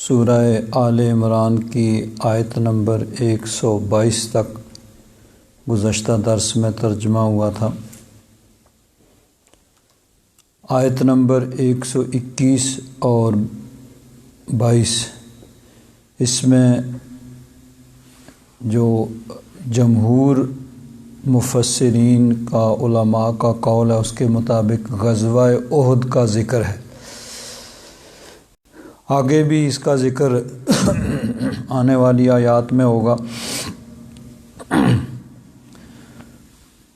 سورہ آل عمران کی آیت نمبر 122 تک گزشتہ درس میں ترجمہ ہوا تھا۔ آیت نمبر 121 اور 22 اس میں جو جمہور مفسرین کا علماء کا قول ہے اس کے مطابق غزوہ احد کا ذکر ہے۔ آگے بھی اس کا ذکر آنے والی آیات میں ہوگا۔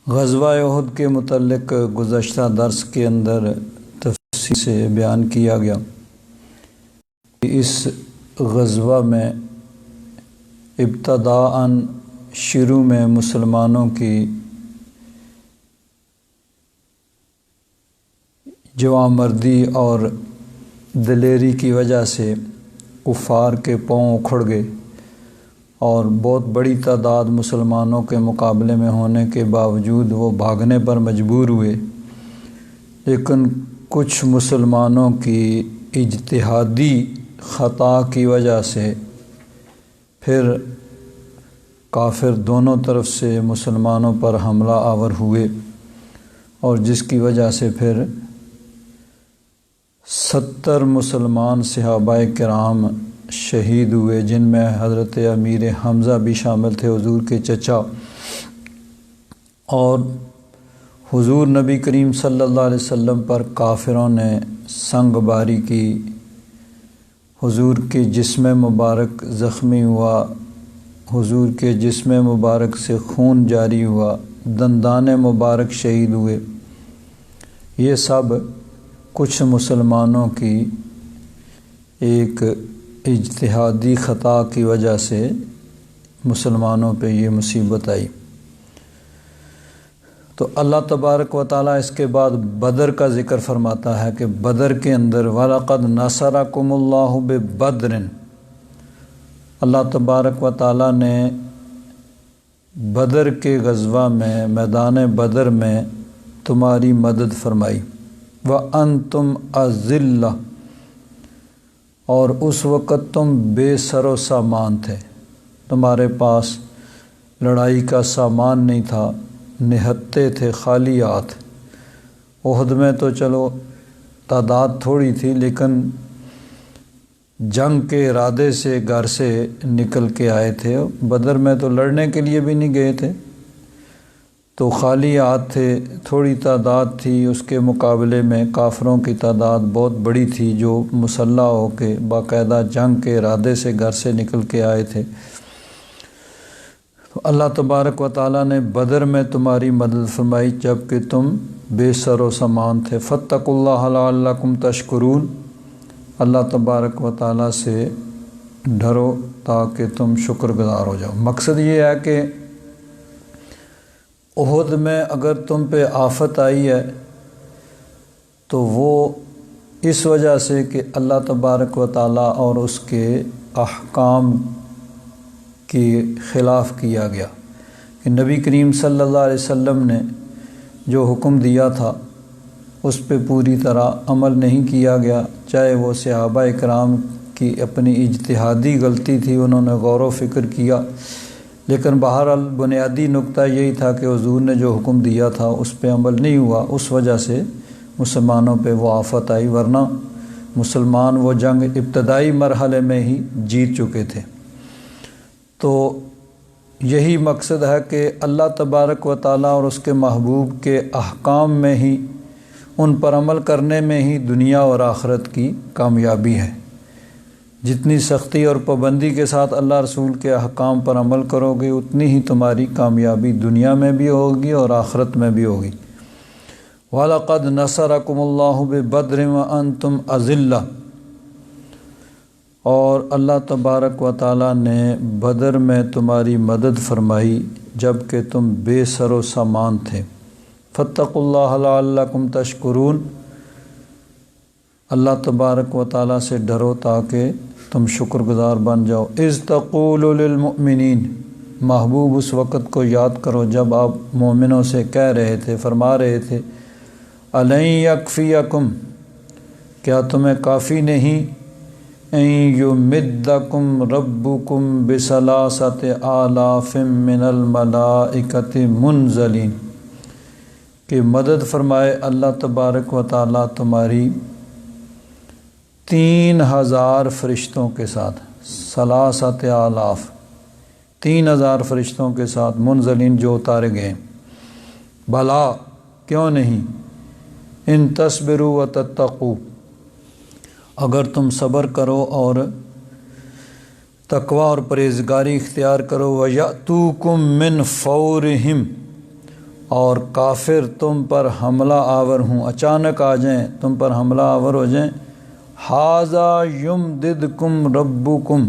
غزوہ احد کے متعلق گزشتہ درس کے اندر تفصیل سے بیان کیا گیا کہ اس غزوہ میں ابتداءً شروع میں مسلمانوں کی جوانمردی اور دلیری کی وجہ سے کفار کے پاؤں اکھڑ گئے اور بہت بڑی تعداد مسلمانوں کے مقابلے میں ہونے کے باوجود وہ بھاگنے پر مجبور ہوئے، لیکن کچھ مسلمانوں کی اجتہادی خطا کی وجہ سے پھر کافر دونوں طرف سے مسلمانوں پر حملہ آور ہوئے، اور جس کی وجہ سے پھر 70 مسلمان صحابہ کرام شہید ہوئے، جن میں حضرت امیر حمزہ بھی شامل تھے، حضور کے چچا، اور حضور نبی کریم صلی اللہ علیہ وسلم پر کافروں نے سنگ باری کی، حضور کے جسم مبارک زخمی ہوا، حضور کے جسم مبارک سے خون جاری ہوا، دندان مبارک شہید ہوئے۔ یہ سب کچھ مسلمانوں کی ایک اجتہادی خطا کی وجہ سے مسلمانوں پہ یہ مصیبت آئی۔ تو اللہ تبارک و تعالیٰ اس کے بعد بدر کا ذکر فرماتا ہے کہ بدر کے اندر وَلَقَدْ نَصَرَكُمُ اللَّهُ بِبَدْرٍ، اللہ تبارک و تعالیٰ نے بدر کے غزوہ میں، میدان بدر میں تمہاری مدد فرمائی۔ وَأَنْتُمْ أَذِلَّةٌ، اور اس وقت تم بے سر و سامان تھے، تمہارے پاس لڑائی کا سامان نہیں تھا، نہتے تھے، خالی ہاتھ۔ احد میں تو چلو تعداد تھوڑی تھی، لیکن جنگ کے ارادے سے گھر سے نکل کے آئے تھے، بدر میں تو لڑنے کے لیے بھی نہیں گئے تھے، تو خالی ہاتھ تھے، تھوڑی تعداد تھی، اس کے مقابلے میں کافروں کی تعداد بہت بڑی تھی جو مسلح ہو کے باقاعدہ جنگ کے ارادے سے گھر سے نکل کے آئے تھے۔ تو اللہ تبارک و تعالیٰ نے بدر میں تمہاری مدد فرمائی جب کہ تم بے سر و سامان تھے۔ فاتقوا اللہ لعلکم تشکرون، اللہ تبارک و تعالیٰ سے ڈرو تاکہ تم شکر گزار ہو جاؤ۔ مقصد یہ ہے کہ احد میں اگر تم پہ آفت آئی ہے تو وہ اس وجہ سے کہ اللہ تبارک و تعالیٰ اور اس کے احکام کے خلاف کیا گیا، کہ نبی کریم صلی اللہ علیہ وسلم نے جو حکم دیا تھا اس پہ پوری طرح عمل نہیں کیا گیا، چاہے وہ صحابہ کرام کی اپنی اجتہادی غلطی تھی، انہوں نے غور و فکر کیا، لیکن بہرحال بنیادی نقطہ یہی تھا کہ حضور نے جو حکم دیا تھا اس پہ عمل نہیں ہوا، اس وجہ سے مسلمانوں پہ وہ آفت آئی، ورنہ مسلمان وہ جنگ ابتدائی مرحلے میں ہی جیت چکے تھے۔ تو یہی مقصد ہے کہ اللہ تبارک و تعالیٰ اور اس کے محبوب کے احکام میں ہی، ان پر عمل کرنے میں ہی دنیا اور آخرت کی کامیابی ہے۔ جتنی سختی اور پابندی کے ساتھ اللہ رسول کے احکام پر عمل کرو گے اتنی ہی تمہاری کامیابی دنیا میں بھی ہوگی اور آخرت میں بھی ہوگی۔ وَلَقَدْ نَصَرَكُمُ اللَّهُ بِبَدْرٍ وَأَنْتُمْ أَذِلَّةٌ، اور اللہ تبارک و تعالیٰ نے بدر میں تمہاری مدد فرمائی جب کہ تم بے سر و سامان تھے۔ فاتقوا اللہ لعلکم تشکرون، اللہ تبارک و تعالیٰ سے ڈرو تاکہ تم شکر گزار بن جاؤ۔ اذ تقول للمؤمنین، محبوب اس وقت کو یاد کرو جب آپ مومنوں سے کہہ رہے تھے، فرما رہے تھے، الن یکفیکم، کیا تمہیں کافی نہیں ان یمدکم ربکم بثلاثۃ آلاف من الملائکۃ منزلین، کہ مدد فرمائے اللہ تبارک و تعالیٰ تمہاری 3000 فرشتوں کے ساتھ، ثلاثۃ آلاف 3000 فرشتوں کے ساتھ، منزلین جو اتارے گئے، بھلا کیوں نہیں، ان تصبروا وتتقوا، اگر تم صبر کرو اور تقوی اور پرہیزگاری اختیار کرو، وَيَأْتُوكُم مِّن فَوْرِهِمْ، اور کافر تم پر حملہ آور ہوں، اچانک آ جائیں، تم پر حملہ آور ہو جائیں، هَذَا يُمْدِدْكُمْ رَبُّكُمْ،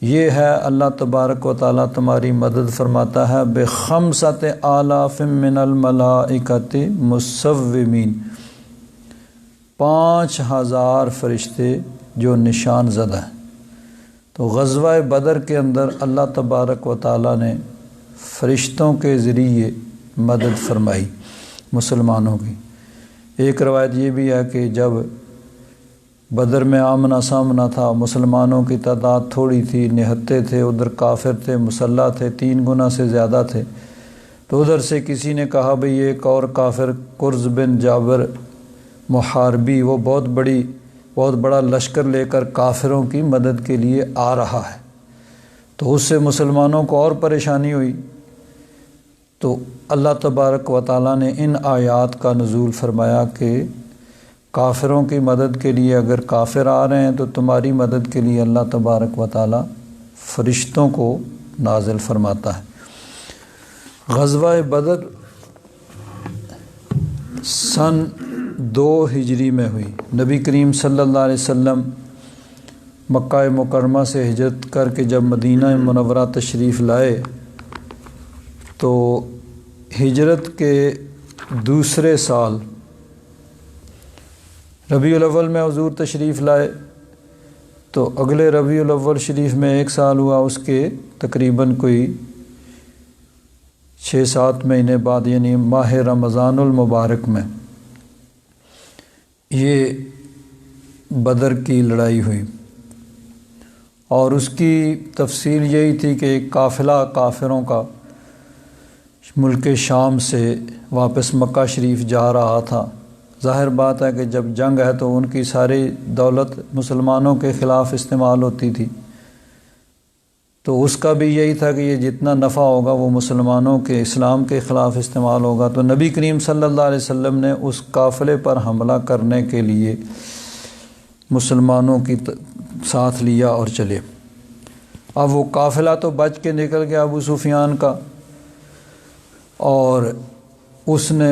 یہ ہے اللہ تبارک و تعالیٰ تمہاری مدد فرماتا ہے، بِخَمْسَةِ آلَافٍ مِّنَ الْمَلَائِكَةِ مُصَوِّمِينَ، 5000 فرشتے جو نشان زدہ ہیں۔ تو غزوہ بدر کے اندر اللہ تبارک و تعالیٰ نے فرشتوں کے ذریعے مدد فرمائی مسلمانوں کی۔ ایک روایت یہ بھی ہے کہ جب بدر میں آمنا سامنا تھا، مسلمانوں کی تعداد تھوڑی تھی، نہتے تھے، ادھر کافر تھے، مسلح تھے، 3 گنا سے زیادہ تھے، تو ادھر سے کسی نے کہا بھئی ایک اور کافر قرظ بن جابر محاربی، وہ بہت بڑا لشکر لے کر کافروں کی مدد کے لیے آ رہا ہے، تو اس سے مسلمانوں کو اور پریشانی ہوئی۔ تو اللہ تبارک و تعالیٰ نے ان آیات کا نزول فرمایا کہ کافروں کی مدد کے لیے اگر کافر آ رہے ہیں تو تمہاری مدد کے لیے اللہ تبارک و تعالیٰ فرشتوں کو نازل فرماتا ہے۔ غزوہ بدر سن 2 ہجری میں ہوئی۔ نبی کریم صلی اللہ علیہ وسلم مکہ مکرمہ سے ہجرت کر کے جب مدینہ منورہ تشریف لائے تو ہجرت کے دوسرے سال ربیع الاول میں حضور تشریف لائے، تو اگلے ربیع الاول شریف میں 1 سال ہوا، اس کے تقریباً کوئی 6-7 مہینے بعد یعنی ماہ رمضان المبارک میں یہ بدر کی لڑائی ہوئی، اور اس کی تفصیل یہی تھی کہ ایک قافلہ کافروں کا ملک شام سے واپس مکہ شریف جا رہا تھا۔ ظاہر بات ہے کہ جب جنگ ہے تو ان کی ساری دولت مسلمانوں کے خلاف استعمال ہوتی تھی، تو اس کا بھی یہی تھا کہ یہ جتنا نفع ہوگا وہ مسلمانوں کے اسلام کے خلاف استعمال ہوگا۔ تو نبی کریم صلی اللہ علیہ وسلم نے اس قافلے پر حملہ کرنے کے لیے مسلمانوں کی ساتھ لیا اور چلے۔ اب وہ قافلہ تو بچ کے نکل گیا ابو سفیان کا، اور اس نے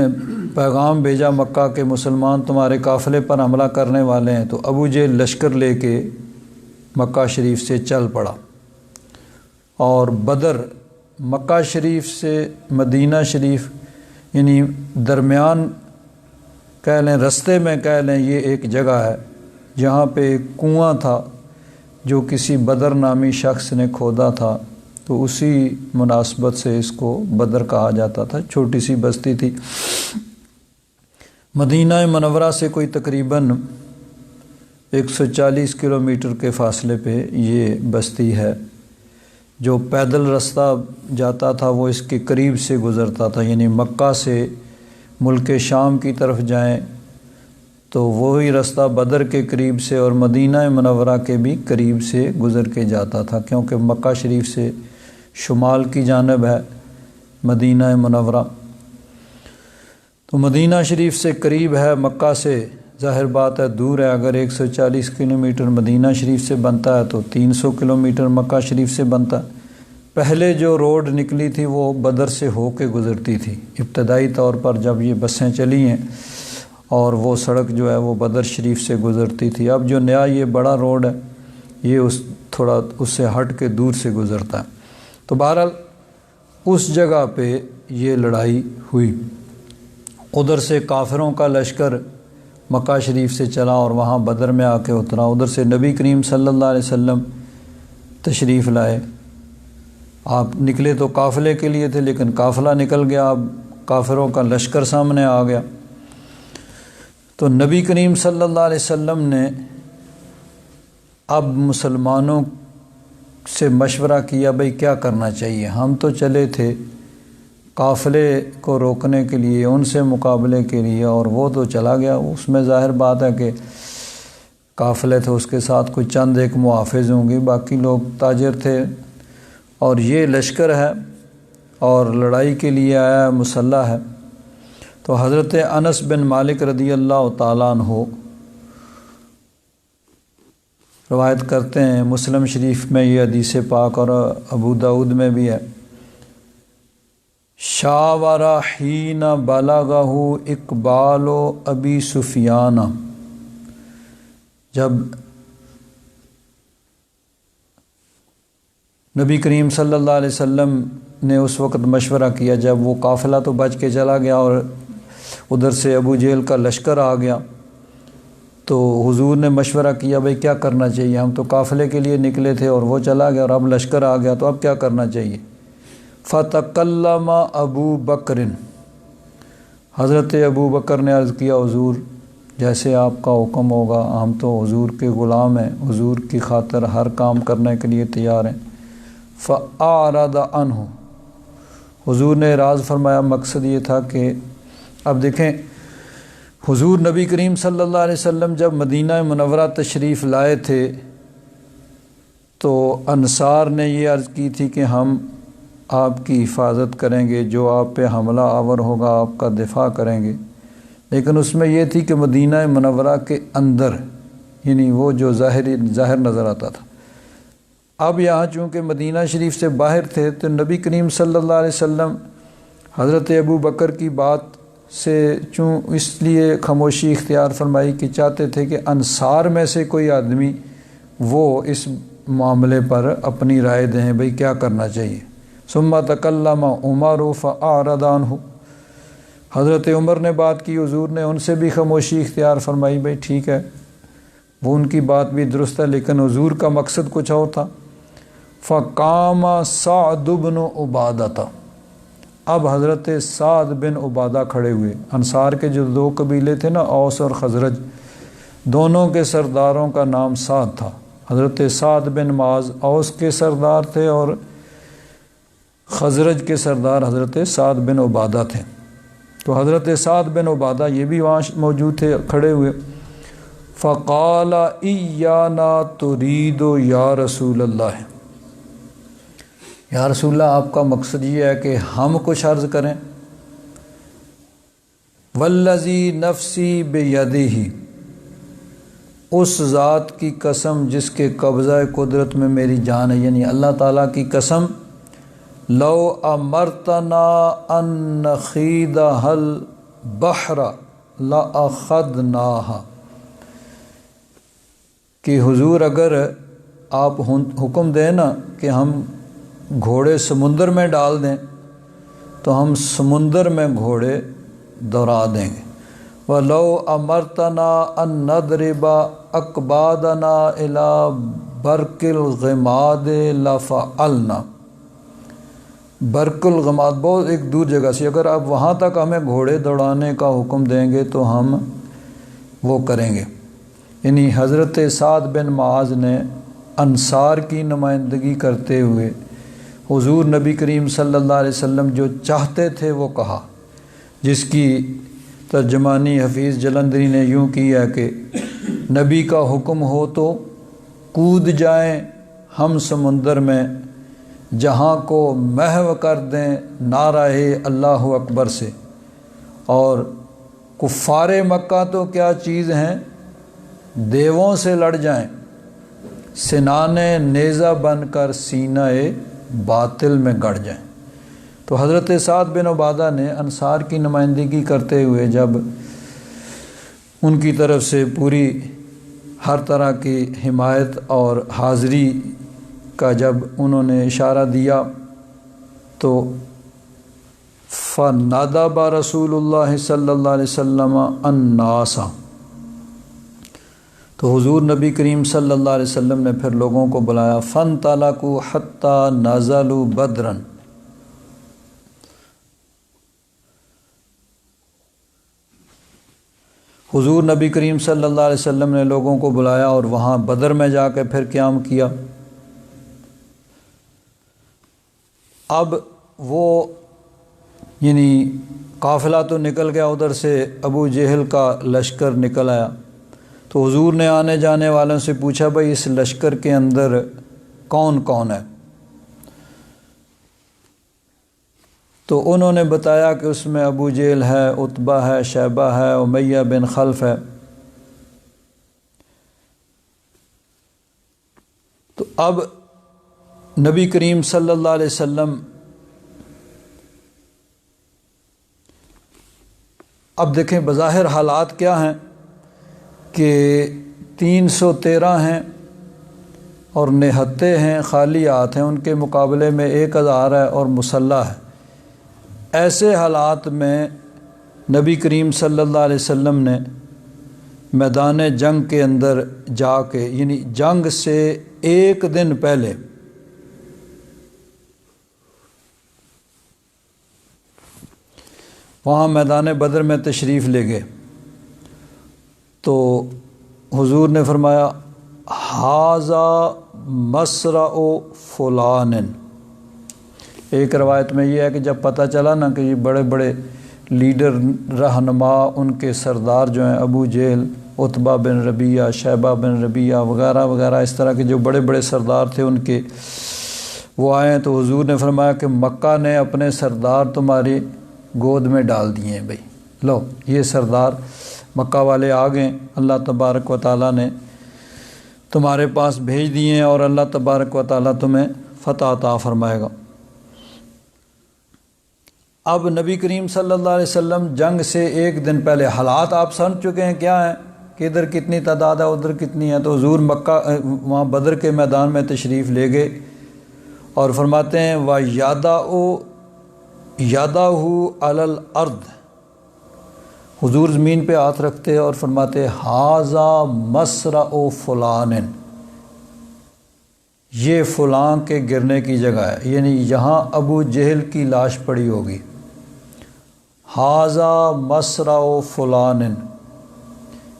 پیغام بھیجا مکہ کے مسلمان تمہارے قافلے پر حملہ کرنے والے ہیں، تو ابو جہل لشکر لے کے مکہ شریف سے چل پڑا، اور بدر مکہ شریف سے مدینہ شریف یعنی درمیان کہہ لیں، رستے میں کہہ لیں، یہ ایک جگہ ہے جہاں پہ ایک کنواں تھا جو کسی بدر نامی شخص نے کھودا تھا، تو اسی مناسبت سے اس کو بدر کہا جاتا تھا، چھوٹی سی بستی تھی۔ مدینہ منورہ سے کوئی تقریباً 140 کلومیٹر کے فاصلے پہ یہ بستی ہے۔ جو پیدل رستہ جاتا تھا وہ اس کے قریب سے گزرتا تھا، یعنی مکہ سے ملک شام کی طرف جائیں تو وہی رستہ بدر کے قریب سے اور مدینہ منورہ کے بھی قریب سے گزر کے جاتا تھا، کیونکہ مکہ شریف سے شمال کی جانب ہے مدینہ منورہ، تو مدینہ شریف سے قریب ہے، مکہ سے ظاہر بات ہے دور ہے۔ اگر 140 کلومیٹر مدینہ شریف سے بنتا ہے تو 300 کلومیٹر مکہ شریف سے بنتا ہے۔ پہلے جو روڈ نکلی تھی وہ بدر سے ہو کے گزرتی تھی ابتدائی طور پر، جب یہ بسیں چلی ہیں، اور وہ سڑک جو ہے وہ بدر شریف سے گزرتی تھی۔ اب جو نیا یہ بڑا روڈ ہے یہ تھوڑا اس سے ہٹ کے دور سے گزرتا ہے۔ تو بہرحال اس جگہ پہ یہ لڑائی ہوئی، ادھر سے کافروں کا لشکر مکہ شریف سے چلا اور وہاں بدر میں آ کے اترا، ادھر سے نبی کریم صلی اللہ علیہ وسلم تشریف لائے۔ آپ نکلے تو قافلے کے لیے تھے، لیکن قافلہ نکل گیا، اب کافروں کا لشکر سامنے آ گیا۔ تو نبی کریم صلی اللہ علیہ وسلم نے اب مسلمانوں سے مشورہ کیا بھئی کیا کرنا چاہیے. ہم تو چلے تھے قافلے کو روکنے کے لیے، ان سے مقابلے کے لیے، اور وہ تو چلا گیا. اس میں ظاہر بات ہے کہ قافلے تھے، اس کے ساتھ کوئی چند ایک محافظ ہوں گے، باقی لوگ تاجر تھے، اور یہ لشکر ہے اور لڑائی کے لیے آیا ہے، مسلح ہے. تو حضرت انس بن مالک رضی اللہ تعالیٰ عنہ روایت کرتے ہیں، مسلم شریف میں یہ حدیث پاک اور ابو داؤد میں بھی ہے، شاور حین بلغہ اقبال ابی سفیان، جب نبی کریم صلی اللہ علیہ وسلم نے اس وقت مشورہ کیا جب وہ قافلہ تو بچ کے چلا گیا اور ادھر سے ابو جہل کا لشکر آ گیا، تو حضور نے مشورہ کیا بھئی کیا کرنا چاہیے، ہم تو قافلے کے لیے نکلے تھے اور وہ چلا گیا اور اب لشکر آ گیا، تو اب کیا کرنا چاہیے. فتکلم ابو بکر، حضرت ابو بکر نے عرض کیا حضور جیسے آپ کا حکم ہوگا، ہم تو حضور کے غلام ہیں، حضور کی خاطر ہر کام کرنے کے لیے تیار ہیں. فأعرض عنہ، حضور نے اعراض فرمایا. مقصد یہ تھا کہ اب دیکھیں حضور نبی کریم صلی اللہ علیہ وسلم جب مدینہ منورہ تشریف لائے تھے تو انصار نے یہ عرض کی تھی کہ ہم آپ کی حفاظت کریں گے، جو آپ پہ حملہ آور ہوگا آپ کا دفاع کریں گے. لیکن اس میں یہ تھی کہ مدینہ منورہ کے اندر، یعنی وہ جو ظاہر نظر آتا تھا. اب یہاں چونکہ مدینہ شریف سے باہر تھے تو نبی کریم صلی اللہ علیہ وسلم حضرت ابو بکر کی بات سے اس لیے خاموشی اختیار فرمائی کہ چاہتے تھے کہ انصار میں سے کوئی آدمی وہ اس معاملے پر اپنی رائے دیں بھئی کیا کرنا چاہیے. ثم تکلم عمر فأعرض عنہ، حضرت عمر نے بات کی، حضور نے ان سے بھی خاموشی اختیار فرمائی. بھئی ٹھیک ہے، وہ ان کی بات بھی درست ہے، لیکن حضور کا مقصد کچھ اور تھا. فقام سعد بن عبادہ، اب حضرت سعد بن عبادہ کھڑے ہوئے. انصار کے جو دو قبیلے تھے نا، اوس اور خزرج، دونوں کے سرداروں کا نام سعد تھا. حضرت سعد بن معاذ اوس کے سردار تھے اور خزرج کے سردار حضرت سعد بن عبادہ تھے. تو حضرت سعد بن عبادہ یہ بھی وہاں موجود تھے، کھڑے ہوئے. فقال ایانا ترید یا رسول اللہ، یا رسول اللہ آپ کا مقصد یہ ہے کہ ہم کچھ عرض کریں. والذی نفسی بیدہ، اس ذات کی قسم جس کے قبضہ قدرت میں میری جان ہے، یعنی اللہ تعالیٰ کی قسم، لو امرتنا ان نخیدہ البحر لاخذناہا، کہ حضور اگر آپ حکم دیں نا کہ ہم گھوڑے سمندر میں ڈال دیں تو ہم سمندر میں گھوڑے دوڑا دیں گے. وَلَوْ أَمَرْتَنَا أَن نَّضْرِبَ أَكْبَادَنَا إِلَى بَرْقِ الْغِمَادِ لَفَعَلْنَا، برق الغماد بہت ایک دور جگہ سے، اگر آپ وہاں تک ہمیں گھوڑے دوڑانے کا حکم دیں گے تو ہم وہ کریں گے. یعنی حضرت سعد بن معاذ نے انصار کی نمائندگی کرتے ہوئے حضور نبی کریم صلی اللہ علیہ وسلم جو چاہتے تھے وہ کہا، جس کی ترجمانی حفیظ جلندری نے یوں کی ہے کہ نبی کا حکم ہو تو کود جائیں ہم سمندر میں، جہاں کو محو کر دیں نعرہ اللہ اکبر سے، اور کفار مکہ تو کیا چیز ہیں، دیووں سے لڑ جائیں، سنان نیزہ بن کر سینہ باطل میں گڑ جائیں. تو حضرت سعد بن عبادہ نے انصار کی نمائندگی کرتے ہوئے جب ان کی طرف سے پوری ہر طرح کی حمایت اور حاضری کا جب انہوں نے اشارہ دیا تو فَنَدَبَ رسول اللہ صلی اللہ علیہ وسلم النَّاسَ، تو حضور نبی کریم صلی اللہ علیہ وسلم نے پھر لوگوں کو بلایا. فَانْطَلَقُوا حَتَّى نَزَلُوا بَدْرًا، حضور نبی کریم صلی اللہ علیہ وسلم نے لوگوں کو بلایا اور وہاں بدر میں جا کے پھر قیام کیا۔ اب وہ یعنی قافلہ تو نکل گیا، ادھر سے ابو جہل کا لشکر نکل آیا، تو حضور نے آنے جانے والوں سے پوچھا بھائی اس لشکر کے اندر کون کون ہے؟ تو انہوں نے بتایا کہ اس میں ابو جہل ہے، عتبہ ہے، شیبہ ہے، امیہ بن خلف ہے۔ تو اب نبی کریم صلی اللہ علیہ وسلم اب دیکھیں بظاہر حالات کیا ہیں کہ 313 ہیں اور نہتے ہیں، خالی ہاتھ ہیں، ان کے مقابلے میں 1000 ہے اور مسلح ہے۔ ایسے حالات میں نبی کریم صلی اللہ علیہ وسلم نے میدان جنگ کے اندر جا کے یعنی جنگ سے ایک دن پہلے وہاں میدان بدر میں تشریف لے گئے، تو حضور نے فرمایا ھذا مصرع فلان۔ ایک روایت میں یہ ہے کہ جب پتہ چلا نا کہ یہ بڑے بڑے لیڈر رہنما ان کے سردار جو ہیں ابو جہل، عتبہ بن ربیعہ، شیبہ بن ربیعہ وغیرہ وغیرہ، اس طرح کے جو بڑے بڑے سردار تھے ان کے، وہ آئے تو حضور نے فرمایا کہ مکہ نے اپنے سردار تمہاری گود میں ڈال دیے ہیں، بھائی لو یہ سردار مکہ والے آ گئے، اللہ تبارک و تعالیٰ نے تمہارے پاس بھیج دیے ہیں اور اللہ تبارک و تعالیٰ تمہیں فتح عطا فرمائے گا۔ اب نبی کریم صلی اللہ علیہ وسلم جنگ سے ایک دن پہلے حالات آپ سمجھ چکے ہیں کیا ہیں کہ ادھر کتنی تعداد ہے ادھر کتنی ہے، تو حضور مکہ وہاں بدر کے میدان میں تشریف لے گئے اور فرماتے ہیں یَدَهُ عَلَى الْأَرْضِ، حضور زمین پہ ہاتھ رکھتے اور فرماتے ھذا مصرع فلان، یہ فلاں کے گرنے کی جگہ ہے، یعنی یہاں ابو جہل کی لاش پڑی ہوگی۔ ھذا مصرع فلان،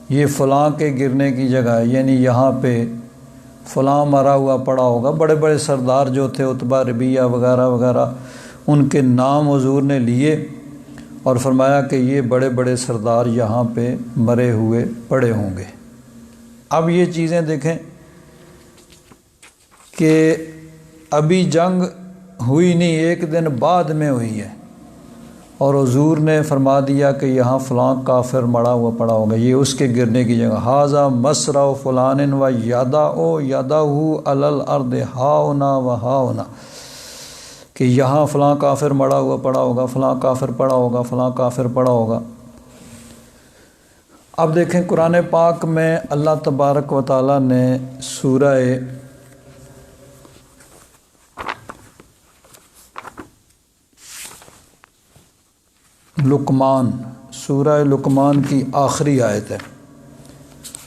یہ فلاں کے گرنے کی جگہ ہے، یعنی یہاں پہ فلاں مرا ہوا پڑا ہوگا۔ بڑے بڑے سردار جو تھے عتبہ، ربیعہ وغیرہ وغیرہ، ان کے نام حضور نے لیے اور فرمایا کہ یہ بڑے بڑے سردار یہاں پہ مرے ہوئے پڑے ہوں گے۔ اب یہ چیزیں دیکھیں کہ ابھی جنگ ہوئی نہیں، ایک دن بعد میں ہوئی ہے اور حضور نے فرما دیا کہ یہاں فلاں کافر مڑا ہوا پڑا ہوگا، یہ اس کے گرنے کی جگہ۔ ھذا مصرع فلان و یَدَهُ عَلَى الْأَرْضِ ہَاہُنَا و ہَاہُنَا، کہ یہاں فلاں کافر مڑا ہوا پڑا ہوگا، فلاں کافر پڑا ہوگا، فلاں کافر پڑا ہوگا۔ اب دیکھیں قرآن پاک میں اللہ تبارک و تعالیٰ نے سورہ لقمان، سورہ لقمان کی آخری آیت ہے،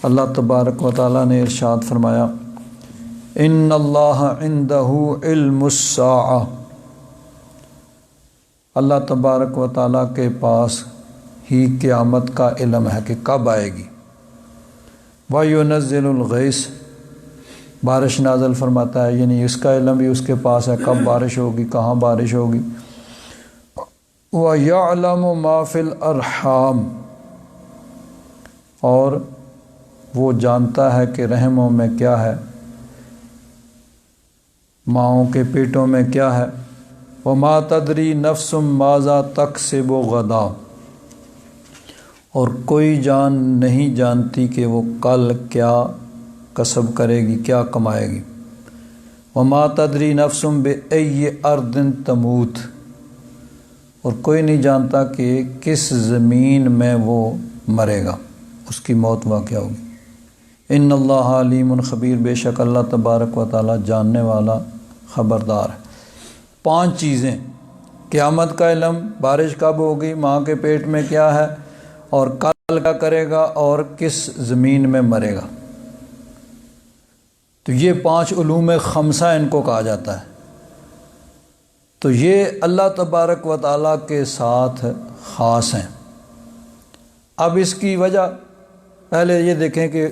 اللہ تبارک و تعالیٰ نے ارشاد فرمایا ان اللہ عندہ علم الساعہ، اللہ تبارک و تعالیٰ کے پاس ہی قیامت کا علم ہے کہ کب آئے گی۔ وَيُنَزِّلُ الْغَيْثَ، بارش نازل فرماتا ہے، یعنی اس کا علم بھی اس کے پاس ہے، کب بارش ہوگی، کہاں بارش ہوگی۔ وَيَعْلَمُ مَا فِي الْأَرْحَامِ، اور وہ جانتا ہے کہ رحموں میں کیا ہے، ماؤں کے پیٹوں میں کیا ہے۔ وَمَا تَدْرِي نَفْسٌ مَاذَا تَكْسِبُ غَدًا، اور کوئی جان نہیں جانتی کہ وہ کل کیا کسب کرے گی، کیا کمائے گی۔ وَمَا تَدْرِي نَفْسٌ بِأَيِّ أَرْضٍ تَمُوتُ، اور کوئی نہیں جانتا کہ کس زمین میں وہ مرے گا، اس کی موت واقع ہوگی۔ ان اللہ علیم خبیر، بے شک اللہ تبارک و تعالیٰ جاننے والا خبردار ہے۔ 5 چیزیں، قیامت کا علم، بارش کب ہوگی، ماں کے پیٹ میں کیا ہے، اور کل کیا کرے گا، اور کس زمین میں مرے گا۔ تو یہ 5 علوم خمسہ ان کو کہا جاتا ہے۔ تو یہ اللہ تبارک و تعالیٰ کے ساتھ خاص ہیں۔ اب اس کی وجہ پہلے یہ دیکھیں کہ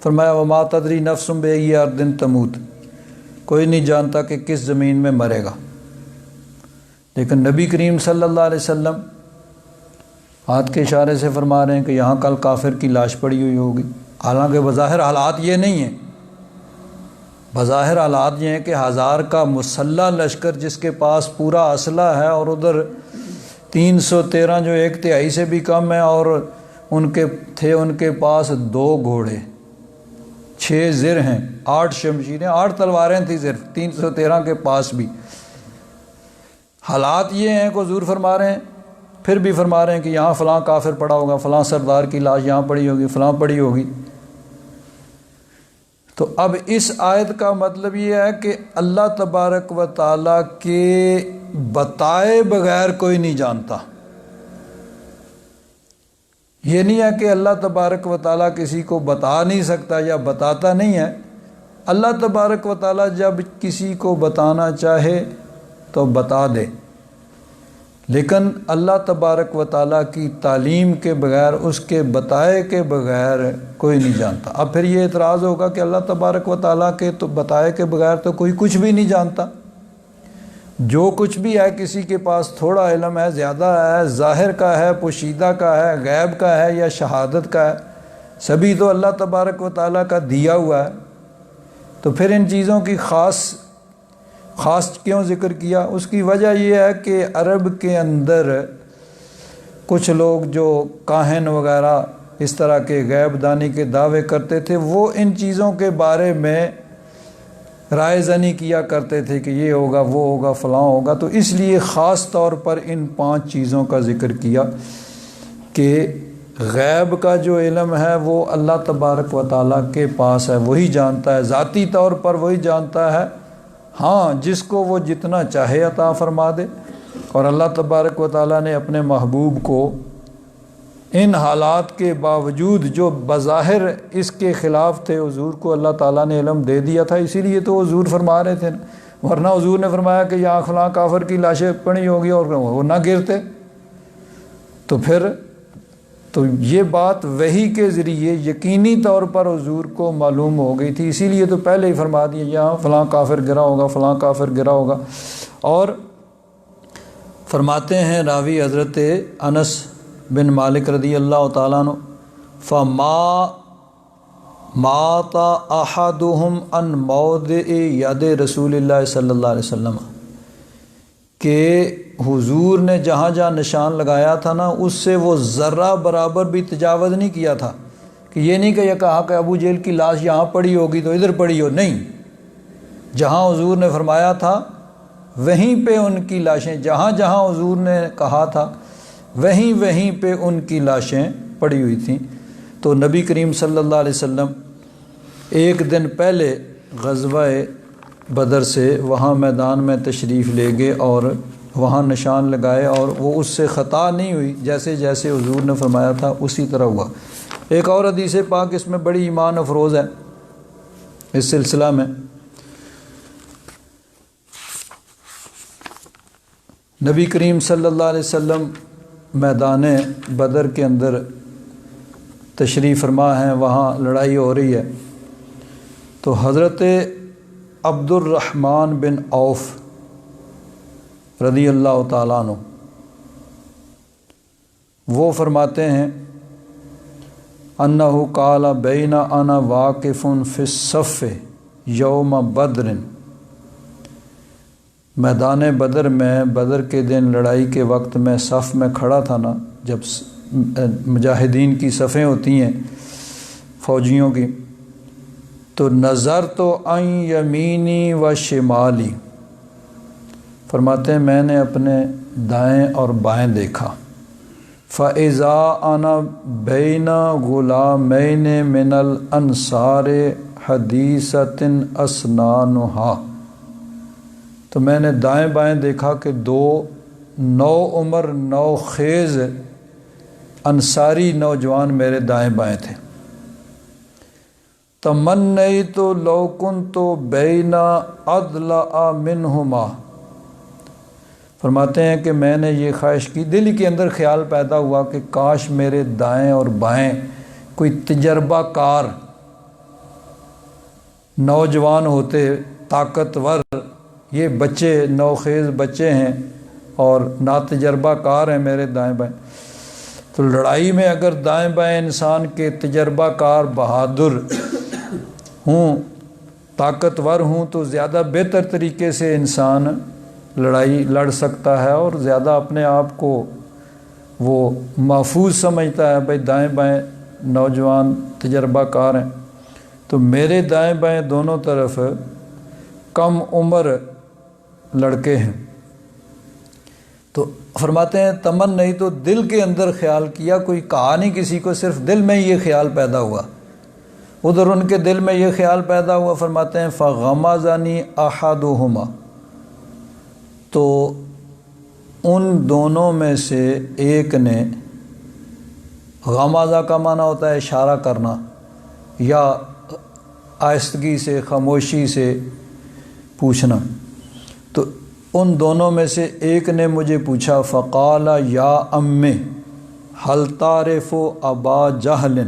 فرمایا وما تدری نفس بأی ارض تموت، کوئی نہیں جانتا کہ کس زمین میں مرے گا، لیکن نبی کریم صلی اللہ علیہ وسلم ہاتھ کے اشارے سے فرما رہے ہیں کہ یہاں کل کافر کی لاش پڑی ہوئی ہوگی، حالانکہ بظاہر حالات یہ نہیں ہیں، بظاہر حالات یہ ہیں کہ 1000 کا مسلح لشکر جس کے پاس پورا اسلحہ ہے، اور ادھر 313 جو 1/3 سے بھی کم ہے، اور ان کے پاس 2 گھوڑے، 6 زر ہیں، 8 شمشیریں، 8 تلواریں تھیں صرف 313 کے پاس بھی۔ حالات یہ ہیں کہ حضور فرما رہے ہیں، پھر بھی فرما رہے ہیں کہ یہاں فلاں کافر پڑا ہوگا، فلاں سردار کی لاش یہاں پڑی ہوگی، فلاں پڑی ہوگی۔ تو اب اس آیت کا مطلب یہ ہے کہ اللہ تبارک و تعالیٰ کے بتائے بغیر کوئی نہیں جانتا۔ یہ نہیں ہے کہ اللہ تبارک و تعالیٰ کسی کو بتا نہیں سکتا یا بتاتا نہیں ہے، اللہ تبارک و تعالیٰ جب کسی کو بتانا چاہے تو بتا دے، لیکن اللہ تبارک و تعالیٰ کی تعلیم کے بغیر، اس کے بتائے کے بغیر کوئی نہیں جانتا۔ اب پھر یہ اعتراض ہوگا کہ اللہ تبارک و تعالیٰ کے تو بتائے کے بغیر تو کوئی کچھ بھی نہیں جانتا، جو کچھ بھی ہے کسی کے پاس تھوڑا علم ہے، زیادہ ہے، ظاہر کا ہے، پوشیدہ کا ہے، غیب کا ہے یا شہادت کا ہے، سبھی تو اللہ تبارک و تعالیٰ کا دیا ہوا ہے۔ تو پھر ان چیزوں کی خاص کیوں ذکر کیا؟ اس کی وجہ یہ ہے کہ عرب کے اندر کچھ لوگ جو کاہن وغیرہ اس طرح کے غیب دانی کے دعوے کرتے تھے، وہ ان چیزوں کے بارے میں رائے زنی کیا کرتے تھے کہ یہ ہوگا، وہ ہوگا، فلاں ہوگا۔ تو اس لیے خاص طور پر ان 5 چیزوں کا ذکر کیا کہ غیب کا جو علم ہے وہ اللہ تبارک و تعالیٰ کے پاس ہے، وہی جانتا ہے، ذاتی طور پر وہی جانتا ہے، ہاں جس کو وہ جتنا چاہے عطا فرما دے۔ اور اللہ تبارک و تعالیٰ نے اپنے محبوب کو ان حالات کے باوجود جو بظاہر اس کے خلاف تھے، حضور کو اللہ تعالیٰ نے علم دے دیا تھا، اسی لیے تو حضور فرما رہے تھے، ورنہ حضور نے فرمایا کہ یہاں فلاں کافر کی لاشیں پڑی ہوگی اور وہ نہ گرتے۔ تو یہ بات وحی کے ذریعے یقینی طور پر حضور کو معلوم ہو گئی تھی، اسی لیے تو پہلے ہی فرما دیا یہاں فلاں کافر گرا ہوگا، فلاں کافر گرا ہوگا۔ اور فرماتے ہیں راوی حضرت انس بن مالک رضی اللہ تعالیٰ عنہ، فما مات احدہم ان موضع ید رسول اللہ صلی اللہ علیہ وسلم، کہ حضور نے جہاں جہاں نشان لگایا تھا نا، اس سے وہ ذرہ برابر بھی تجاوز نہیں کیا تھا، کہ یہ نہیں کہ یہ کہا کہ ابو جہل کی لاش یہاں پڑی ہوگی تو ادھر پڑی ہو، نہیں، جہاں حضور نے فرمایا تھا وہیں پہ ان کی لاشیں، جہاں جہاں حضور نے کہا تھا وہیں پہ ان کی لاشیں پڑی ہوئی تھیں۔ تو نبی کریم صلی اللہ علیہ وسلم ایک دن پہلے غزوہ بدر سے وہاں میدان میں تشریف لے گئے اور وہاں نشان لگائے، اور وہ اس سے خطا نہیں ہوئی، جیسے جیسے حضور نے فرمایا تھا اسی طرح ہوا۔ ایک اور حدیث پاک اس میں بڑی ایمان افروز ہے اس سلسلہ میں۔ نبی کریم صلی اللہ علیہ وسلم میدان بدر کے اندر تشریف فرما ہیں، وہاں لڑائی ہو رہی ہے، تو حضرت عبد الرحمن بن عوف رضی اللہ تعالیٰ عنہ وہ فرماتے ہیں انہ قال بین انا واقف فی الصف یوم بدر، میدان بدر میں، بدر کے دن لڑائی کے وقت میں صف میں کھڑا تھا نا، جب مجاہدین کی صفیں ہوتی ہیں فوجیوں کی، تو نظر تو عن یمینی و شمالی، فرماتے ہیں میں نے اپنے دائیں اور بائیں دیکھا، فَإِذَا أَنَا بَيْنَ غُلَامَيْنِ مِنَ الْأَنصَارِ حَدِيثَةٍ أَسْنَانُهَا، تو میں نے دائیں بائیں دیکھا کہ 2 نو عمر نو خیز انصاری نوجوان میرے دائیں بائیں تھے۔ تمنیت لو کنت بین اضلع منہما، فرماتے ہیں کہ میں نے یہ خواہش کی، دل کے اندر خیال پیدا ہوا کہ کاش میرے دائیں اور بائیں کوئی تجربہ کار نوجوان ہوتے، طاقتور، یہ بچے نوخیز بچے ہیں اور ناتجربہ کار ہیں میرے دائیں بائیں، تو لڑائی میں اگر دائیں بائیں انسان کے تجربہ کار بہادر ہوں، طاقتور ہوں، تو زیادہ بہتر طریقے سے انسان لڑائی لڑ سکتا ہے اور زیادہ اپنے آپ کو وہ محفوظ سمجھتا ہے، بھائی دائیں بائیں نوجوان تجربہ کار ہیں۔ تو میرے دائیں بائیں دونوں طرف کم عمر لڑکے ہیں۔ تو فرماتے ہیں تمن نہیں تو دل کے اندر خیال کیا، کوئی کہا نہیں کسی کو، صرف دل میں یہ خیال پیدا ہوا، ادھر ان کے دل میں یہ خیال پیدا ہوا۔ فرماتے ہیں فغمزنی احدہما، تو ان دونوں میں سے ایک نے، غمازہ کا معنی ہوتا ہے اشارہ کرنا یا آہستگی سے خاموشی سے پوچھنا، تو ان دونوں میں سے ایک نے مجھے پوچھا فقال یا امی هل تعرف ابا جہل،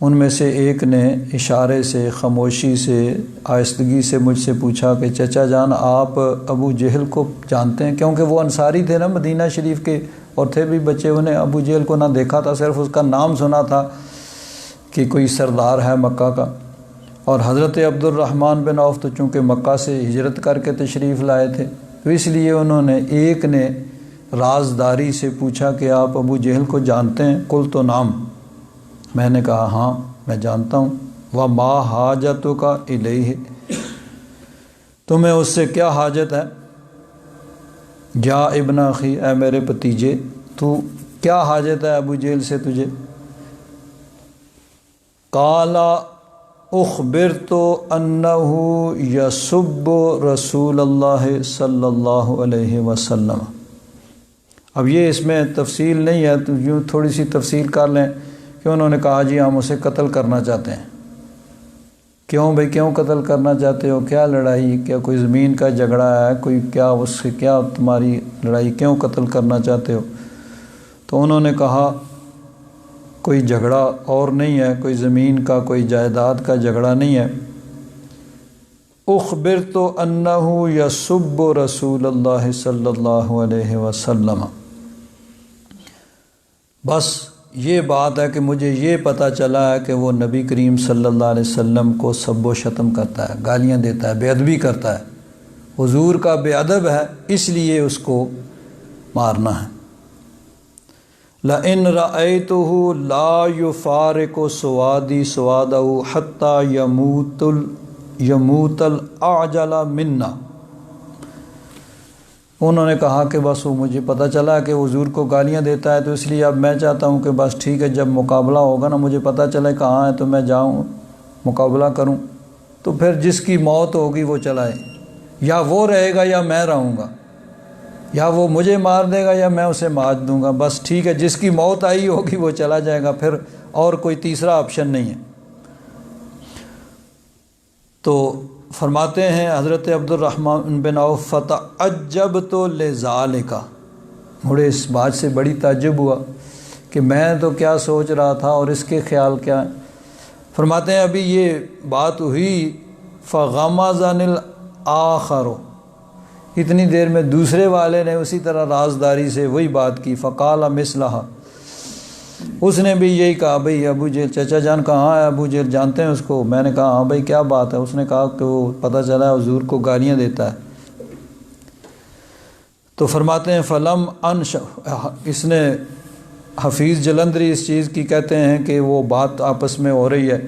ان میں سے ایک نے اشارے سے خاموشی سے آہستگی سے مجھ سے پوچھا کہ چچا جان آپ ابو جہل کو جانتے ہیں؟ کیونکہ وہ انصاری تھے نا مدینہ شریف کے، اور تھے بھی بچے، انہیں ابو جہل کو نہ دیکھا تھا، صرف اس کا نام سنا تھا کہ کوئی سردار ہے مکہ کا۔ اور حضرت عبد الرحمن بن عوف تو چونکہ مکہ سے ہجرت کر کے تشریف لائے تھے، تو اس لیے انہوں نے، ایک نے رازداری سے پوچھا کہ آپ ابو جہل کو جانتے ہیں؟ قلت نعم، میں نے کہا ہاں میں جانتا ہوں۔ وما حاجتک الیہ، تمہیں اس سے کیا حاجت ہے؟ یا ابن اخی، اے میرے بھتیجے، تو کیا حاجت ہے ابو جہل سے تجھے؟ قال اخبرت انہ یسب رسول اللہ صلی اللہ علیہ وسلم۔ اب یہ اس میں تفصیل نہیں ہے، تو یوں تھوڑی سی تفصیل کر لیں کہ انہوں نے کہا جی ہم اسے قتل کرنا چاہتے ہیں۔ کیوں بھئی کیوں قتل کرنا چاہتے ہو؟ کیا لڑائی؟ کیا کوئی زمین کا جھگڑا ہے؟ کوئی کیا اس سے کیا تمہاری لڑائی؟ کیوں قتل کرنا چاہتے ہو؟ تو انہوں نے کہا کوئی جھگڑا اور نہیں ہے، کوئی زمین کا کوئی جائیداد کا جھگڑا نہیں ہے۔ اخبرت انہ یسب رسول اللہ صلی اللہ علیہ وسلم، بس یہ بات ہے کہ مجھے یہ پتہ چلا ہے کہ وہ نبی کریم صلی اللہ علیہ وسلم کو سب و شتم کرتا ہے، گالیاں دیتا ہے، بے ادبی کرتا ہے، حضور کا بے ادب ہے، اس لیے اس کو مارنا ہے۔ لَإِن رَأَيْتُهُ لَا يُفَارِقُ سُوَادِي سُوَادَهُ حَتَّى يَمُوتَ الْأَعْجَلَ مِنَّا، انہوں نے کہا کہ بس وہ مجھے پتہ چلا کہ حضور کو گالیاں دیتا ہے، تو اس لیے اب میں چاہتا ہوں کہ بس ٹھیک ہے، جب مقابلہ ہوگا نا، مجھے پتہ چلے کہاں ہے تو میں جاؤں مقابلہ کروں، تو پھر جس کی موت ہوگی وہ چلائے، یا وہ رہے گا یا میں رہوں گا، یا وہ مجھے مار دے گا یا میں اسے مار دوں گا، بس ٹھیک ہے، جس کی موت آئی ہوگی وہ چلا جائے گا، پھر اور کوئی تیسرا آپشن نہیں ہے۔ تو فرماتے ہیں حضرت عبد الرحمن بن عوف فتعجبت لذالک، مجھے اس بات سے بڑی تعجب ہوا کہ میں تو کیا سوچ رہا تھا اور اس کے خیال کیا ہیں۔ فرماتے ہیں ابھی یہ بات ہوئی، فغمزنی الآخر، اتنی دیر میں دوسرے والے نے اسی طرح رازداری سے وہی بات کی، فقال مثلہا، اس نے بھی یہی کہا بھئی ابو جہل، چچا جان کہاں ہے ابو جہل، جانتے ہیں اس کو؟ میں نے کہا ہاں بھئی کیا بات ہے؟ اس نے کہا کہ وہ پتہ چلا ہے حضور کو گالیاں دیتا ہے۔ تو فرماتے ہیں فلم انش، اس نے حفیظ جلندری اس چیز کی کہتے ہیں کہ وہ بات آپس میں ہو رہی ہے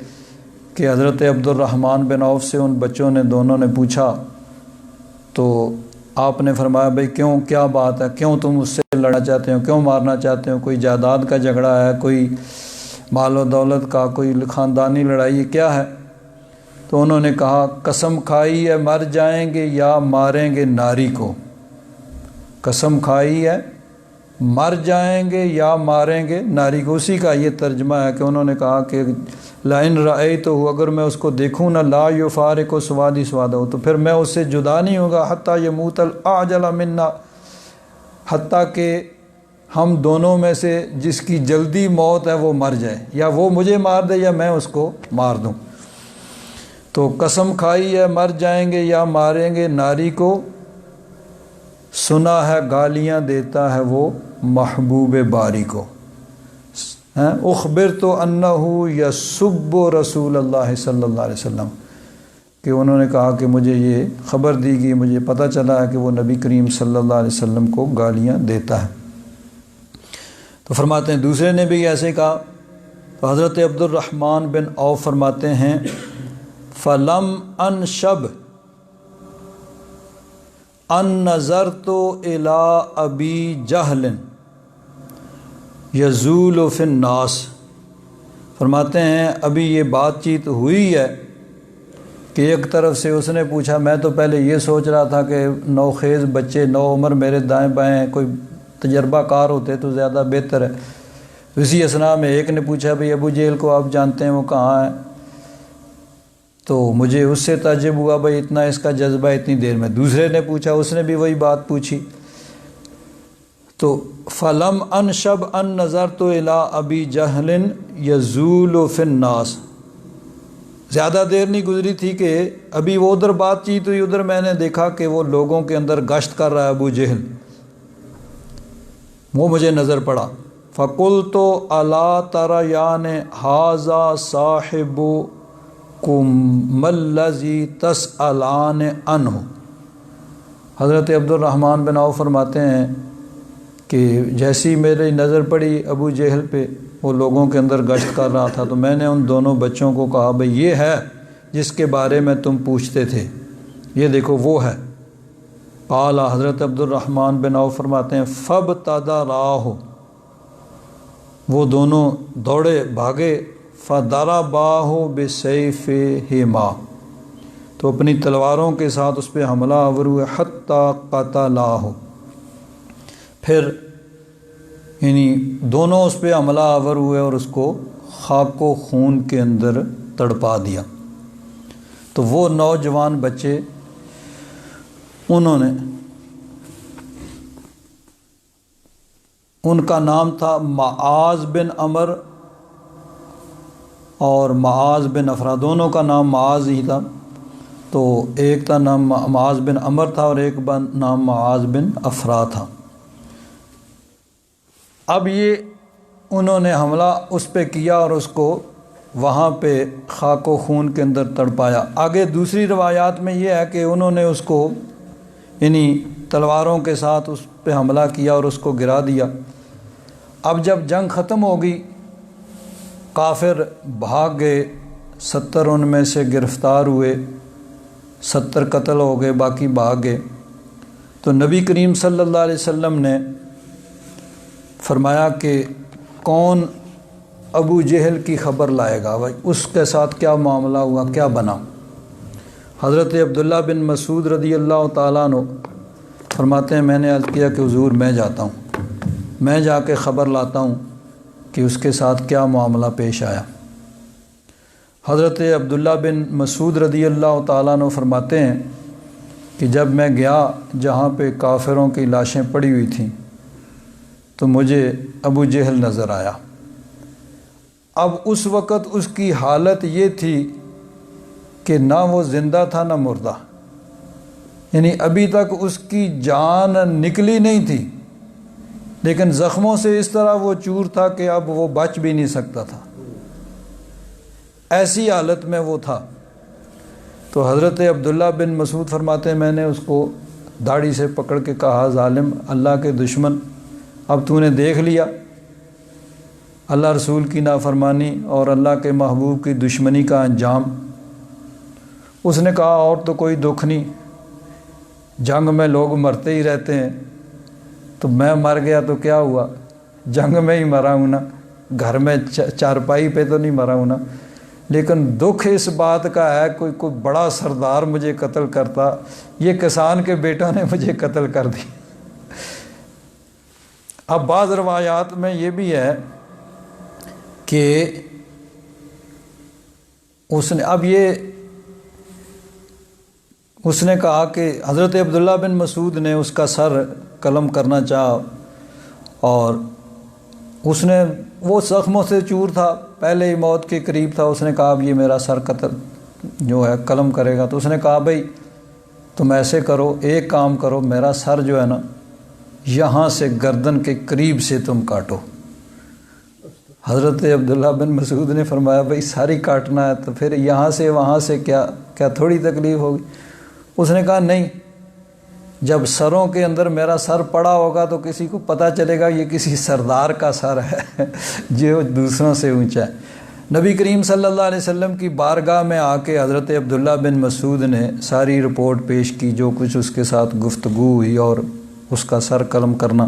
کہ حضرت عبد الرحمن بن عوف سے ان بچوں نے دونوں نے پوچھا، تو آپ نے فرمایا بھئی کیوں، کیا بات ہے، کیوں تم اس سے لڑنا چاہتے ہو، کیوں مارنا چاہتے ہو؟ کوئی جائیداد کا جھگڑا ہے، کوئی مال و دولت کا، کوئی خاندانی لڑائی، کیا ہے؟ تو انہوں نے کہا قسم کھائی ہے مر جائیں گے یا ماریں گے ناری کو، قسم کھائی ہے مر جائیں گے یا ماریں گے ناری کو، اسی کا یہ ترجمہ ہے کہ انہوں نے کہا کہ لَإِن رَأَيْتُهُ، اگر میں اس کو دیکھوں نا، لا يُفَارِقُ سُوَادِي سُوَادَهُ، تو پھر میں اس سے جدا نہیں ہوگا، حتیٰ يَمُوتَ الْأَعْجَلَ مِنَّا، حتیٰ کہ ہم دونوں میں سے جس کی جلدی موت ہے وہ مر جائے، یا وہ مجھے مار دے یا میں اس کو مار دوں۔ تو قسم کھائی ہے مر جائیں گے یا ماریں گے ناری کو، سنا ہے گالیاں دیتا ہے وہ محبوب باری کو۔ اخبر تو انہ یسب رسول اللہ صلی اللہ علیہ وسلم، کہ انہوں نے کہا کہ مجھے یہ خبر دی گئی، مجھے پتہ چلا ہے کہ وہ نبی کریم صلی اللہ علیہ وسلم کو گالیاں دیتا ہے۔ تو فرماتے ہیں دوسرے نے بھی ایسے کہا۔ تو حضرت عبد الرحمن بن عوف فرماتے ہیں فلم ان شب ان نظرت الی ابی جہل یزول فی الناس، فرماتے ہیں ابھی یہ بات چیت ہوئی ہے کہ ایک طرف سے اس نے پوچھا، میں تو پہلے یہ سوچ رہا تھا کہ نوخیز بچے نو عمر میرے دائیں بائیں کوئی تجربہ کار ہوتے تو زیادہ بہتر ہے۔ اسی اثناء میں ایک نے پوچھا بھئی ابو جہل کو آپ جانتے ہیں وہ کہاں ہے؟ تو مجھے اس سے تعجب ہوا بھئی اتنا اس کا جذبہ اتنی دیر میں۔ دوسرے نے پوچھا، اس نے بھی وہی بات پوچھی۔ تو فلم ان شب ان نظرت الی ابی جہل یزول فی الناس، زیادہ دیر نہیں گزری تھی کہ ابھی وہ ادھر بات چیت ہوئی، ادھر میں نے دیکھا کہ وہ لوگوں کے اندر گشت کر رہا ہے ابو جہل، وہ مجھے نظر پڑا۔ فقلت الا تریان ھذا صاحبکم الذی تسألان عنہ، حضرت عبد الرحمن بن عوف فرماتے ہیں کہ جیسی میری نظر پڑی ابو جہل پہ، وہ لوگوں کے اندر گشت کر رہا تھا، تو میں نے ان دونوں بچوں کو کہا بھئی یہ ہے جس کے بارے میں تم پوچھتے تھے، یہ دیکھو وہ ہے۔ قال، حضرت عبد الرحمن بن عوف فرماتے ہیں فابتدراہ، وہ دونوں دوڑے بھاگے، فضرباہ بسیفہما، تو اپنی تلواروں کے ساتھ اس پہ حملہ آور ہوئے، حتی قتلاہ، پھر یعنی دونوں اس پہ حملہ آور ہوئے اور اس کو خاک و خون کے اندر تڑپا دیا۔ تو وہ نوجوان بچے انہوں نے، ان کا نام تھا معاذ بن عمر اور معاذ بن افرا، دونوں کا نام معاذ ہی تھا، تو ایک کا نام معاذ بن عمر تھا اور ایک نام معاذ بن افرا تھا۔ اب یہ انہوں نے حملہ اس پہ کیا اور اس کو وہاں پہ خاک و خون کے اندر تڑپایا۔ آگے دوسری روایات میں یہ ہے کہ انہوں نے اس کو یعنی تلواروں کے ساتھ اس پہ حملہ کیا اور اس کو گرا دیا۔ اب جب جنگ ختم ہو گئی، کافر بھاگ گئے، 70 ان میں سے گرفتار ہوئے، 70 قتل ہو گئے، باقی بھاگ گئے۔ تو نبی کریم صلی اللہ علیہ وسلم نے فرمایا کہ کون ابو جہل کی خبر لائے گا، اس کے ساتھ کیا معاملہ ہوا، کیا بنا۔ حضرت عبداللہ بن مسعود رضی اللہ تعالیٰ عنہ فرماتے ہیں میں نے عرض کیا کہ حضور میں جاتا ہوں، میں جا کے خبر لاتا ہوں کہ اس کے ساتھ کیا معاملہ پیش آیا۔ حضرت عبداللہ بن مسعود رضی اللہ تعالیٰ عنہ فرماتے ہیں کہ جب میں گیا جہاں پہ کافروں کی لاشیں پڑی ہوئی تھیں تو مجھے ابو جہل نظر آیا۔ اب اس وقت اس کی حالت یہ تھی کہ نہ وہ زندہ تھا نہ مردہ، یعنی ابھی تک اس کی جان نکلی نہیں تھی، لیکن زخموں سے اس طرح وہ چور تھا کہ اب وہ بچ بھی نہیں سکتا تھا، ایسی حالت میں وہ تھا۔ تو حضرت عبداللہ بن مسعود فرماتے ہیں میں نے اس کو داڑھی سے پکڑ کے کہا ظالم، اللہ کے دشمن، اب تو نے دیکھ لیا اللہ رسول کی نافرمانی اور اللہ کے محبوب کی دشمنی کا انجام۔ اس نے کہا اور تو کوئی دکھ نہیں، جنگ میں لوگ مرتے ہی رہتے ہیں، تو میں مر گیا تو کیا ہوا، جنگ میں ہی مرا ہوں نا، گھر میں چارپائی پہ تو نہیں مرا ہوں نا، لیکن دکھ اس بات کا ہے کوئی بڑا سردار مجھے قتل کرتا، یہ کسان کے بیٹوں نے مجھے قتل کر دی۔ اب بعض روایات میں یہ بھی ہے کہ اس نے کہا کہ حضرت عبداللہ بن مسعود نے اس کا سر قلم کرنا چاہا اور اس نے وہ زخموں سے چور تھا، پہلے ہی موت کے قریب تھا، اس نے کہا اب یہ میرا سر قتل جو ہے قلم کرے گا، تو اس نے کہا بھائی تم ایسے کرو، ایک کام کرو، میرا سر جو ہے نا یہاں سے گردن کے قریب سے تم کاٹو۔ حضرت عبداللہ بن مسعود نے فرمایا بھائی ساری کاٹنا ہے تو پھر یہاں سے وہاں سے کیا تھوڑی تکلیف ہوگی؟ اس نے کہا نہیں، جب سروں کے اندر میرا سر پڑا ہوگا تو کسی کو پتہ چلے گا یہ کسی سردار کا سر ہے جو دوسروں سے اونچا ہے۔ نبی کریم صلی اللہ علیہ وسلم کی بارگاہ میں آ کے حضرت عبداللہ بن مسعود نے ساری رپورٹ پیش کی، جو کچھ اس کے ساتھ گفتگو ہوئی اور اس کا سر قلم کرنا۔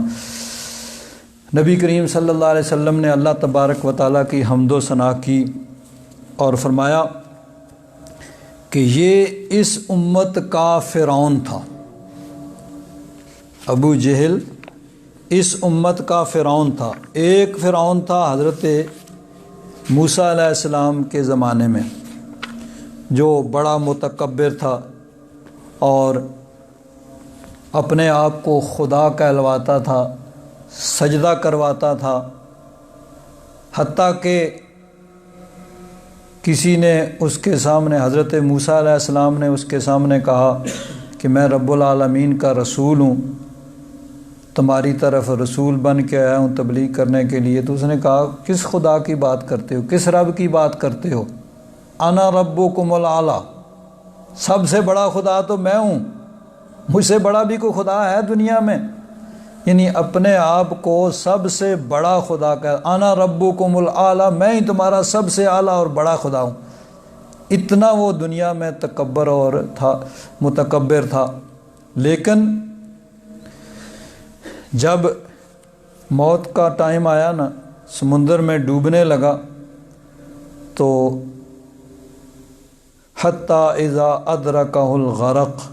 نبی کریم صلی اللہ علیہ وسلم نے اللہ تبارک و تعالیٰ کی حمد و ثنا کی اور فرمایا کہ یہ اس امت کا فرعون تھا، ابو جہل اس امت کا فرعون تھا۔ ایک فرعون تھا حضرت موسیٰ علیہ السلام کے زمانے میں، جو بڑا متکبر تھا اور اپنے آپ کو خدا کہلواتا تھا، سجدہ کرواتا تھا، حتیٰ کہ کسی نے اس کے سامنے، حضرت موسیٰ علیہ السلام نے اس کے سامنے کہا کہ میں رب العالمین کا رسول ہوں، تمہاری طرف رسول بن کے آیا ہوں تبلیغ کرنے کے لیے۔ تو اس نے کہا کس خدا کی بات کرتے ہو، کس رب کی بات کرتے ہو؟ انا ربکم الاعلی، سب سے بڑا خدا تو میں ہوں، مجھ سے بڑا بھی کوئی خدا ہے دنیا میں؟ یعنی اپنے آپ کو سب سے بڑا خدا کا، انا ربکم الاعلی، میں ہی تمہارا سب سے اعلیٰ اور بڑا خدا ہوں۔ اتنا وہ دنیا میں تکبر اور تھا، متکبر تھا۔ لیکن جب موت کا ٹائم آیا نا، سمندر میں ڈوبنے لگا، تو حتی اذا ادرکہ الغرق،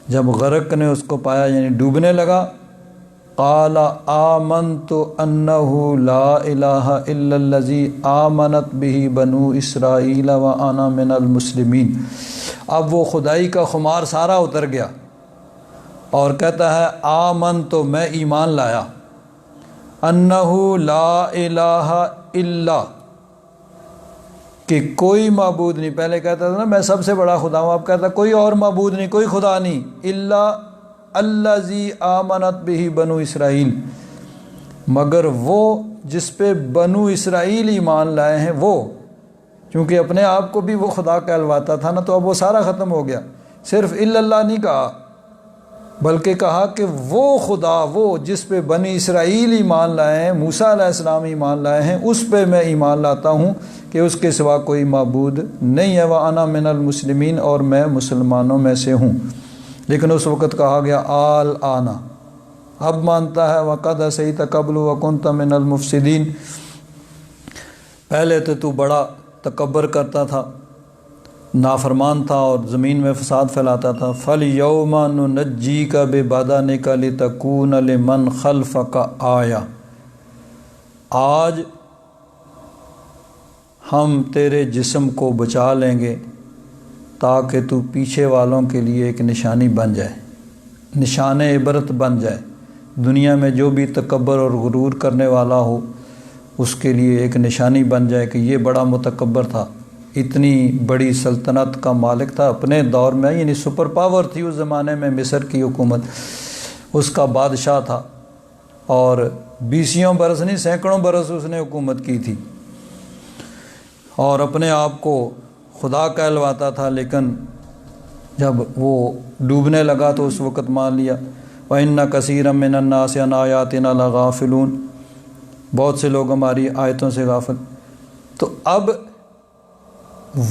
جب غرق نے اس کو پایا یعنی ڈوبنے لگا، قال آمنت انہ لا الہ الا الذی آمنت بہ بنو اسرائیل وانا من المسلمین۔ اب وہ خدائی کا خمار سارا اتر گیا اور کہتا ہے آمنت، میں ایمان لایا، انہ لا الہ الا، کہ کوئی معبود نہیں، پہلے کہتا تھا نا میں سب سے بڑا خدا ہوں، اب کہتا کوئی اور معبود نہیں، کوئی خدا نہیں، الا الذی آمنت بہ بنو اسرائیل، مگر وہ جس پہ بنو اسرائیل ایمان لائے ہیں وہ، کیونکہ اپنے آپ کو بھی وہ خدا کہلواتا تھا نا، تو اب وہ سارا ختم ہو گیا، صرف الا اللہ نہیں کہا، بلکہ کہا کہ وہ خدا، وہ جس پہ بنی اسرائیل ایمان لائے ہیں، موسیٰ علیہ السلام ایمان لائے ہیں، اس پہ میں ایمان لاتا ہوں کہ اس کے سوا کوئی معبود نہیں ہے، وَأَنَا مِنَ الْمُسْلِمِينَ، اور میں مسلمانوں میں سے ہوں۔ لیکن اس وقت کہا گیا آل آنا، اب مانتا ہے، وَقَدْ عَصَيْتَ قَبْلُ وَكُنْتَ مِنَ الْمُفْسِدِينَ، پہلے تو بڑا تکبر کرتا تھا، نافرمان تھا اور زمین میں فساد پھیلاتا تھا۔ فَالْيَوْمَ نُنَجِّيكَ بِبَدَنِكَ لِتَكُونَ لِمَنْ خَلْفَكَ آیَةً، آج ہم تیرے جسم کو بچا لیں گے تاکہ تو پیچھے والوں کے لیے ایک نشانی بن جائے، نشان عبرت بن جائے، دنیا میں جو بھی تکبر اور غرور کرنے والا ہو اس کے لیے ایک نشانی بن جائے کہ یہ بڑا متکبر تھا، اتنی بڑی سلطنت کا مالک تھا اپنے دور میں، یعنی سپر پاور تھی اس زمانے میں مصر کی حکومت، اس کا بادشاہ تھا، اور 20 برس نہیں سینکڑوں برس اس نے حکومت کی تھی، اور اپنے آپ کو خدا کہلواتا تھا۔ لیکن جب وہ ڈوبنے لگا تو اس وقت مان لیا، وَإِنَّ كَثِيرًا مِّنَ النَّاسِ عَنْ آيَاتِنَا لَغَافِلُونَ، بہت سے لوگ ہماری آیتوں سے غافل۔ تو اب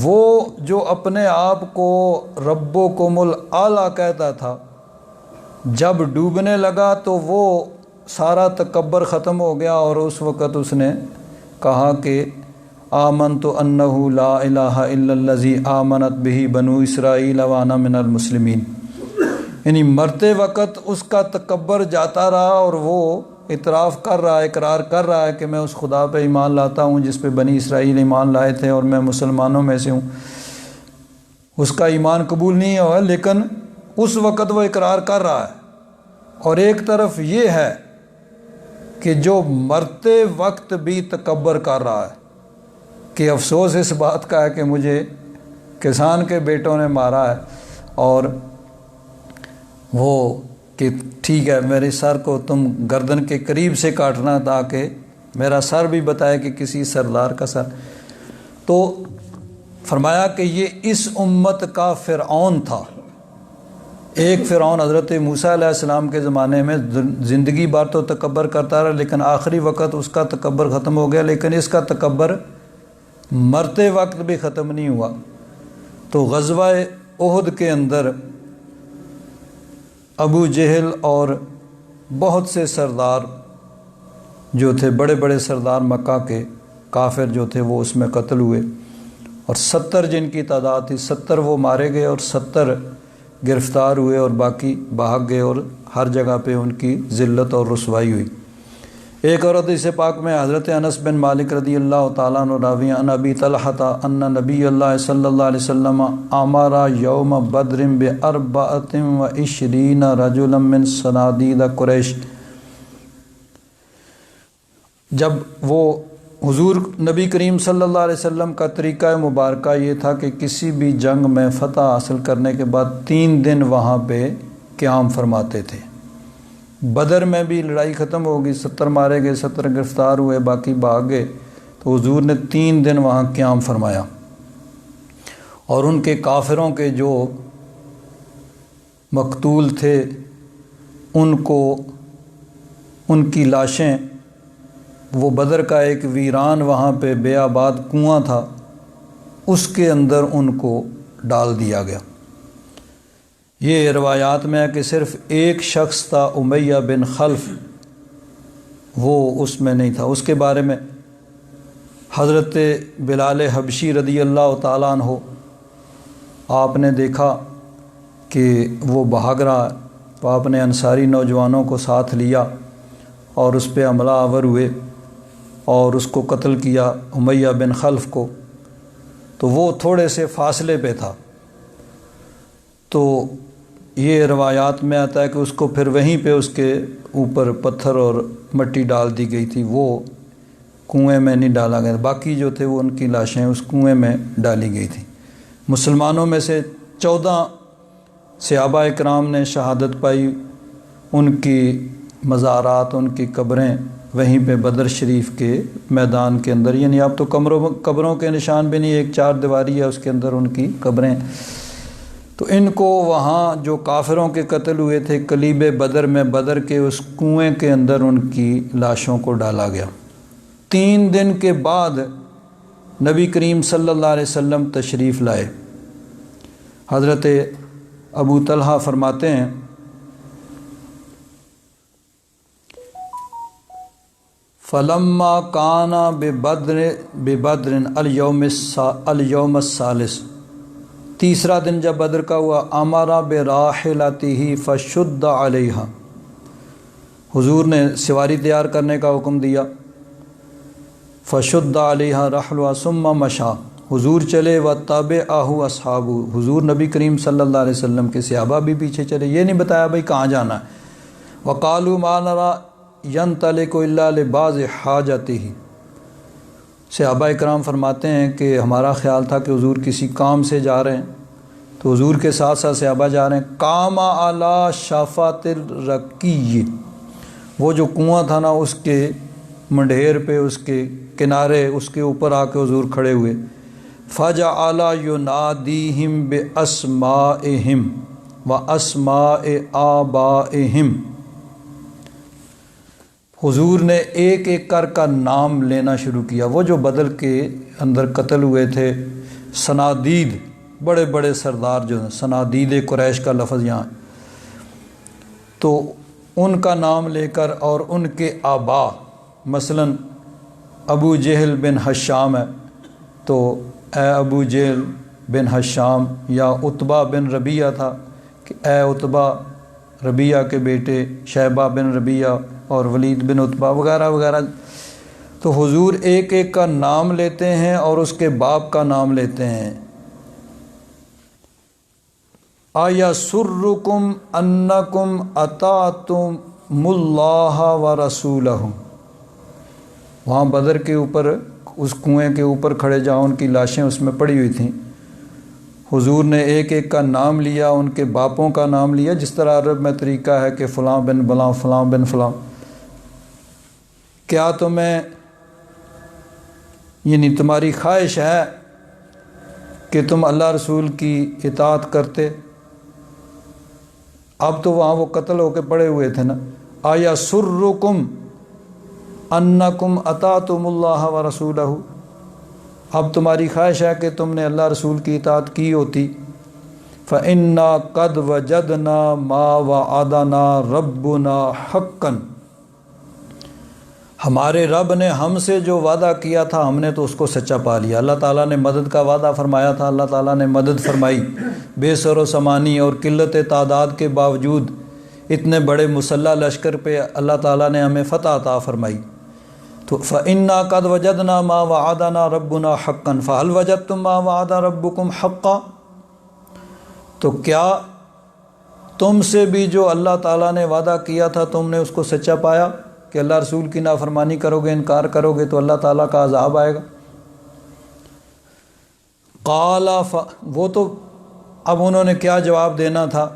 وہ جو اپنے آپ کو ربکم الاعلیٰ کہتا تھا، جب ڈوبنے لگا تو وہ سارا تکبر ختم ہو گیا، اور اس وقت اس نے کہا کہ آمنت انہ لا الہ الا الذی آمنت بہ بنو اسرائیل وانا من المسلمین، یعنی مرتے وقت اس کا تکبر جاتا رہا اور وہ اعتراف کر رہا ہے، اقرار کر رہا ہے کہ میں اس خدا پہ ایمان لاتا ہوں جس پہ بنی اسرائیل ایمان لائے تھے اور میں مسلمانوں میں سے ہوں۔ اس کا ایمان قبول نہیں ہوا، لیکن اس وقت وہ اقرار کر رہا ہے۔ اور ایک طرف یہ ہے کہ جو مرتے وقت بھی تکبر کر رہا ہے، کہ افسوس اس بات کا ہے کہ مجھے کسان کے بیٹوں نے مارا ہے، اور وہ کہ ٹھیک ہے میرے سر کو تم گردن کے قریب سے کاٹنا تاکہ میرا سر بھی بتائے کہ کسی سردار کا سر۔ تو فرمایا کہ یہ اس امت کا فرعون تھا۔ ایک فرعون حضرت موسیٰ علیہ السلام کے زمانے میں زندگی بھر تو تکبر کرتا رہا، لیکن آخری وقت اس کا تکبر ختم ہو گیا، لیکن اس کا تکبر مرتے وقت بھی ختم نہیں ہوا۔ تو غزوہ احد کے اندر ابو جہل اور بہت سے سردار جو تھے، بڑے بڑے سردار مکہ کے کافر جو تھے، وہ اس میں قتل ہوئے، اور 70 جن کی تعداد تھی، 70 وہ مارے گئے اور 70 گرفتار ہوئے اور باقی بھاگ گئے، اور ہر جگہ پہ ان کی ذلت اور رسوائی ہوئی۔ ایک اور حدیث پاک میں حضرت انس بن مالک رضی اللہ تعالیٰ عنہ راوی عن ابی طلحہ ان نبی اللہ صلی اللہ علیہ وسلم امر یوم بدر ب24 رجلا من صنادید قریش۔ جب وہ حضور نبی کریم صلی اللہ علیہ وسلم کا طریقہ مبارکہ یہ تھا کہ کسی بھی جنگ میں فتح حاصل کرنے کے بعد 3 دن وہاں پہ قیام فرماتے تھے۔ بدر میں بھی لڑائی ختم ہو گئی، 70 مارے گئے، 70 گرفتار ہوئے، باقی بھاگ گئے، تو حضور نے 3 دن وہاں قیام فرمایا، اور ان کے کافروں کے جو مقتول تھے ان کو، ان کی لاشیں، وہ بدر کا ایک ویران وہاں پہ بے آباد کنواں تھا، اس کے اندر ان کو ڈال دیا گیا۔ یہ روایات میں ہے کہ صرف ایک شخص تھا امیہ بن خلف، وہ اس میں نہیں تھا۔ اس کے بارے میں حضرت بلال حبشی رضی اللہ تعالیٰ عنہ، آپ نے دیکھا کہ وہ بھاگ رہا، تو آپ نے انصاری نوجوانوں کو ساتھ لیا اور اس پہ حملہ آور ہوئے اور اس کو قتل کیا، امیہ بن خلف کو۔ تو وہ تھوڑے سے فاصلے پہ تھا، تو یہ روایات میں آتا ہے کہ اس کو پھر وہیں پہ اس کے اوپر پتھر اور مٹی ڈال دی گئی تھی، وہ کنویں میں نہیں ڈالا گیا، باقی جو تھے وہ ان کی لاشیں اس کنویں میں ڈالی گئی تھیں۔ مسلمانوں میں سے 14 صحابہ اکرام نے شہادت پائی، ان کی مزارات، ان کی قبریں وہیں پہ بدر شریف کے میدان کے اندر، یعنی اب تو قبروں کے نشان بھی نہیں، ایک 4 دیواری ہے، اس کے اندر ان کی قبریں۔ تو ان کو وہاں جو کافروں کے قتل ہوئے تھے قلیب بدر میں، بدر کے اس کنویں کے اندر ان کی لاشوں کو ڈالا گیا۔ 3 دن کے بعد نبی کریم صلی اللہ علیہ وسلم تشریف لائے۔ حضرت ابو طلحہ فرماتے ہیں فلما کان ببدر اليوم الثالث، تیسرا دن جب بدر کا ہوا، امارا براحلتہ فشد علیہا، حضور نے سواری تیار کرنے کا حکم دیا، فشد علیہا رحلها ثم مشا، حضور چلے، وتبعہ اصحابہ، حضور نبی کریم صلی اللہ علیہ وسلم کے صحابہ بھی پیچھے چلے، یہ نہیں بتایا بھائی کہاں جانا ہے۔ وقالوا ما نرى ينطلق الا لبعض حاجتہ، صحابہ اکرام فرماتے ہیں کہ ہمارا خیال تھا کہ حضور کسی کام سے جا رہے ہیں، تو حضور کے ساتھ ساتھ صحابہ جا رہے ہیں۔ قام علی شفاۃ الرقی، وہ جو کنواں تھا نا، اس کے منڈھیر پہ، اس کے کنارے، اس کے اوپر آ کے حضور کھڑے ہوئے۔ فجعل ینادیہم باسمائہم واسماء آبائہم، حضور نے ایک ایک کا نام لینا شروع کیا۔ وہ جو بدر کے اندر قتل ہوئے تھے، صنادید، بڑے بڑے سردار جو ہیں، صنادید قریش کا لفظ یہاں، تو ان کا نام لے کر، اور ان کے آبا، مثلا ابو جہل بن حشام ہے، تو اے ابو جہل بن حشام، یا عتبہ بن ربیعہ تھا کہ اے عتبہ، ربیعہ کے بیٹے شیبہ بن ربیعہ اور ولید بن عتبہ وغیرہ وغیرہ۔ تو حضور ایک ایک کا نام لیتے ہیں اور اس کے باپ کا نام لیتے ہیں۔ أَيَسُرُّكُمْ أَنَّكُمْ أَطَعْتُمُ اللَّهَ وَرَسُولَهُ، وہاں بدر کے اوپر اس کنویں کے اوپر کھڑے جہاں ان کی لاشیں اس میں پڑی ہوئی تھیں، حضور نے ایک ایک کا نام لیا، ان کے باپوں کا نام لیا، جس طرح عرب میں طریقہ ہے کہ فلاں بن فلاں، فلاں بن فلاں۔ کیا تمہیں یعنی تمہاری خواہش ہے کہ تم اللہ رسول کی اطاعت کرتے؟ اب تو وہاں وہ قتل ہو کے پڑے ہوئے تھے نا۔ آیا سرکم انکم اطعتم اللہ و رسولہ، اب تمہاری خواہش ہے کہ تم نے اللہ رسول کی اطاعت کی ہوتی۔ فإنا قد وجدنا ما وعدنا ربنا حقا، ہمارے رب نے ہم سے جو وعدہ کیا تھا ہم نے تو اس کو سچا پا لیا۔ اللہ تعالیٰ نے مدد کا وعدہ فرمایا تھا، اللہ تعالیٰ نے مدد فرمائی، بے سر و سامانی اور قلت تعداد کے باوجود اتنے بڑے مسلح لشکر پہ اللہ تعالیٰ نے ہمیں فتح عطا فرمائی۔ تو فَإِنَّا قَدْ وَجَدْنَا مَا وَعَدَنَا رَبُّنَا حَقًّا فَهَلْ وَجَدْتُم مَّا وَعَدَ رَبُّكُمْ حَقًّا، تو کیا تم سے بھی جو اللہ تعالیٰ نے وعدہ کیا تھا تم نے اس کو سچا پایا کہ اللہ رسول کی نافرمانی کرو گے، انکار کرو گے تو اللہ تعالیٰ کا عذاب آئے گا؟ قال وہ تو اب انہوں نے کیا جواب دینا تھا؟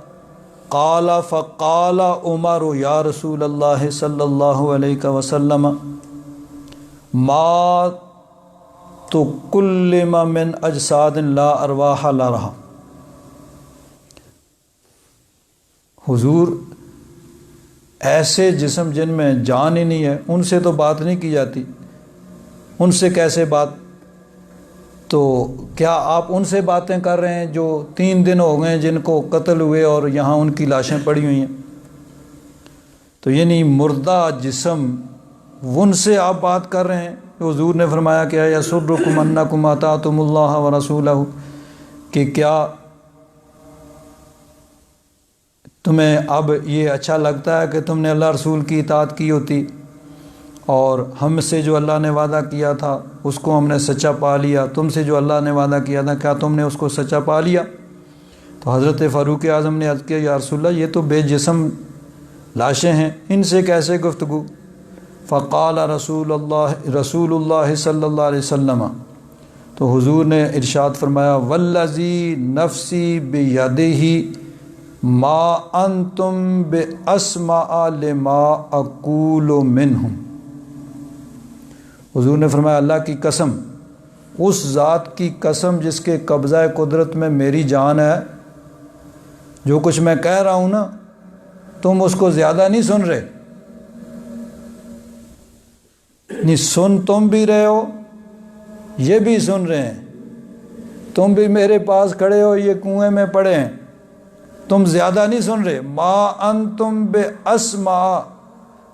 قال فقال عمر یا رسول اللہ صلی اللہ علیہ وسلم ما تکلم من اجساد لا ارواح لها، حضور ایسے جسم جن میں جان ہی نہیں ہے ان سے تو بات نہیں کی جاتی، ان سے کیسے بات؟ تو کیا آپ ان سے باتیں کر رہے ہیں جو 3 دن ہو گئے جن کو قتل ہوئے اور یہاں ان کی لاشیں پڑی ہوئی ہیں؟ تو یعنی مردہ جسم ان سے آپ بات کر رہے ہیں؟ حضور نے فرمایا کہ یسرکم انکم اطعتم اللہ و رسولہ، کہ کیا تمہیں اب یہ اچھا لگتا ہے کہ تم نے اللہ رسول کی اطاعت کی ہوتی اور ہم سے جو اللہ نے وعدہ کیا تھا اس کو ہم نے سچا پا لیا، تم سے جو اللہ نے وعدہ کیا تھا کیا تم نے اس کو سچا پا لیا؟ تو حضرت فاروق اعظم نے عرض کیا یا رسول اللہ یہ تو بے جسم لاشیں ہیں، ان سے کیسے گفتگو؟ فقال رسول اللہ صلی اللہ علیہ وسلم، تو حضور نے ارشاد فرمایا والذی نفسی بیدہ ما انتم باسمع لما اقول منہم، حضور نے فرمایا اللہ کی قسم، اس ذات کی قسم جس کے قبضہ قدرت میں میری جان ہے، جو کچھ میں کہہ رہا ہوں نا تم اس کو زیادہ نہیں سن رہے، نہیں سن تم بھی رہے ہو یہ بھی سن رہے ہیں، تم بھی میرے پاس کھڑے ہو یہ کنویں میں پڑے ہیں، تم زیادہ نہیں سن رہے۔ ما انتم باسمع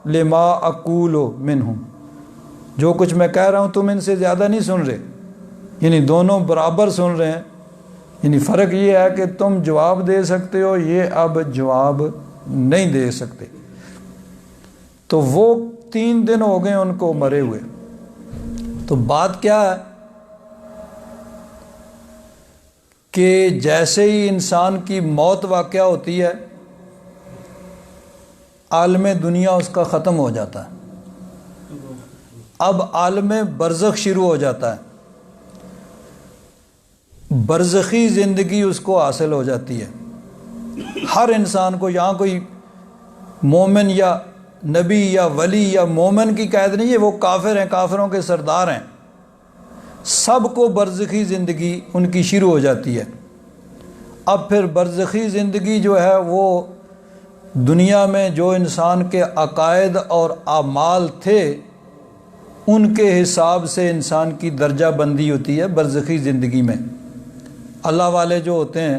لما اقول منہم، جو کچھ میں کہہ رہا ہوں تم ان سے زیادہ نہیں سن رہے، یعنی دونوں برابر سن رہے ہیں، یعنی فرق یہ ہے کہ تم جواب دے سکتے ہو، یہ اب جواب نہیں دے سکتے۔ تو وہ 3 دن ہو گئے ان کو مرے ہوئے۔ تو بات کیا ہے کہ جیسے ہی انسان کی موت واقع ہوتی ہے عالم دنیا اس کا ختم ہو جاتا ہے، اب عالم برزخ شروع ہو جاتا ہے، برزخی زندگی اس کو حاصل ہو جاتی ہے۔ ہر انسان کو، یہاں کوئی مومن یا نبی یا ولی یا مومن کی قید نہیں ہے، وہ کافر ہیں، کافروں کے سردار ہیں، سب کو برزخی زندگی ان کی شروع ہو جاتی ہے۔ اب پھر برزخی زندگی جو ہے وہ دنیا میں جو انسان کے عقائد اور اعمال تھے ان کے حساب سے انسان کی درجہ بندی ہوتی ہے برزخی زندگی میں۔ اللہ والے جو ہوتے ہیں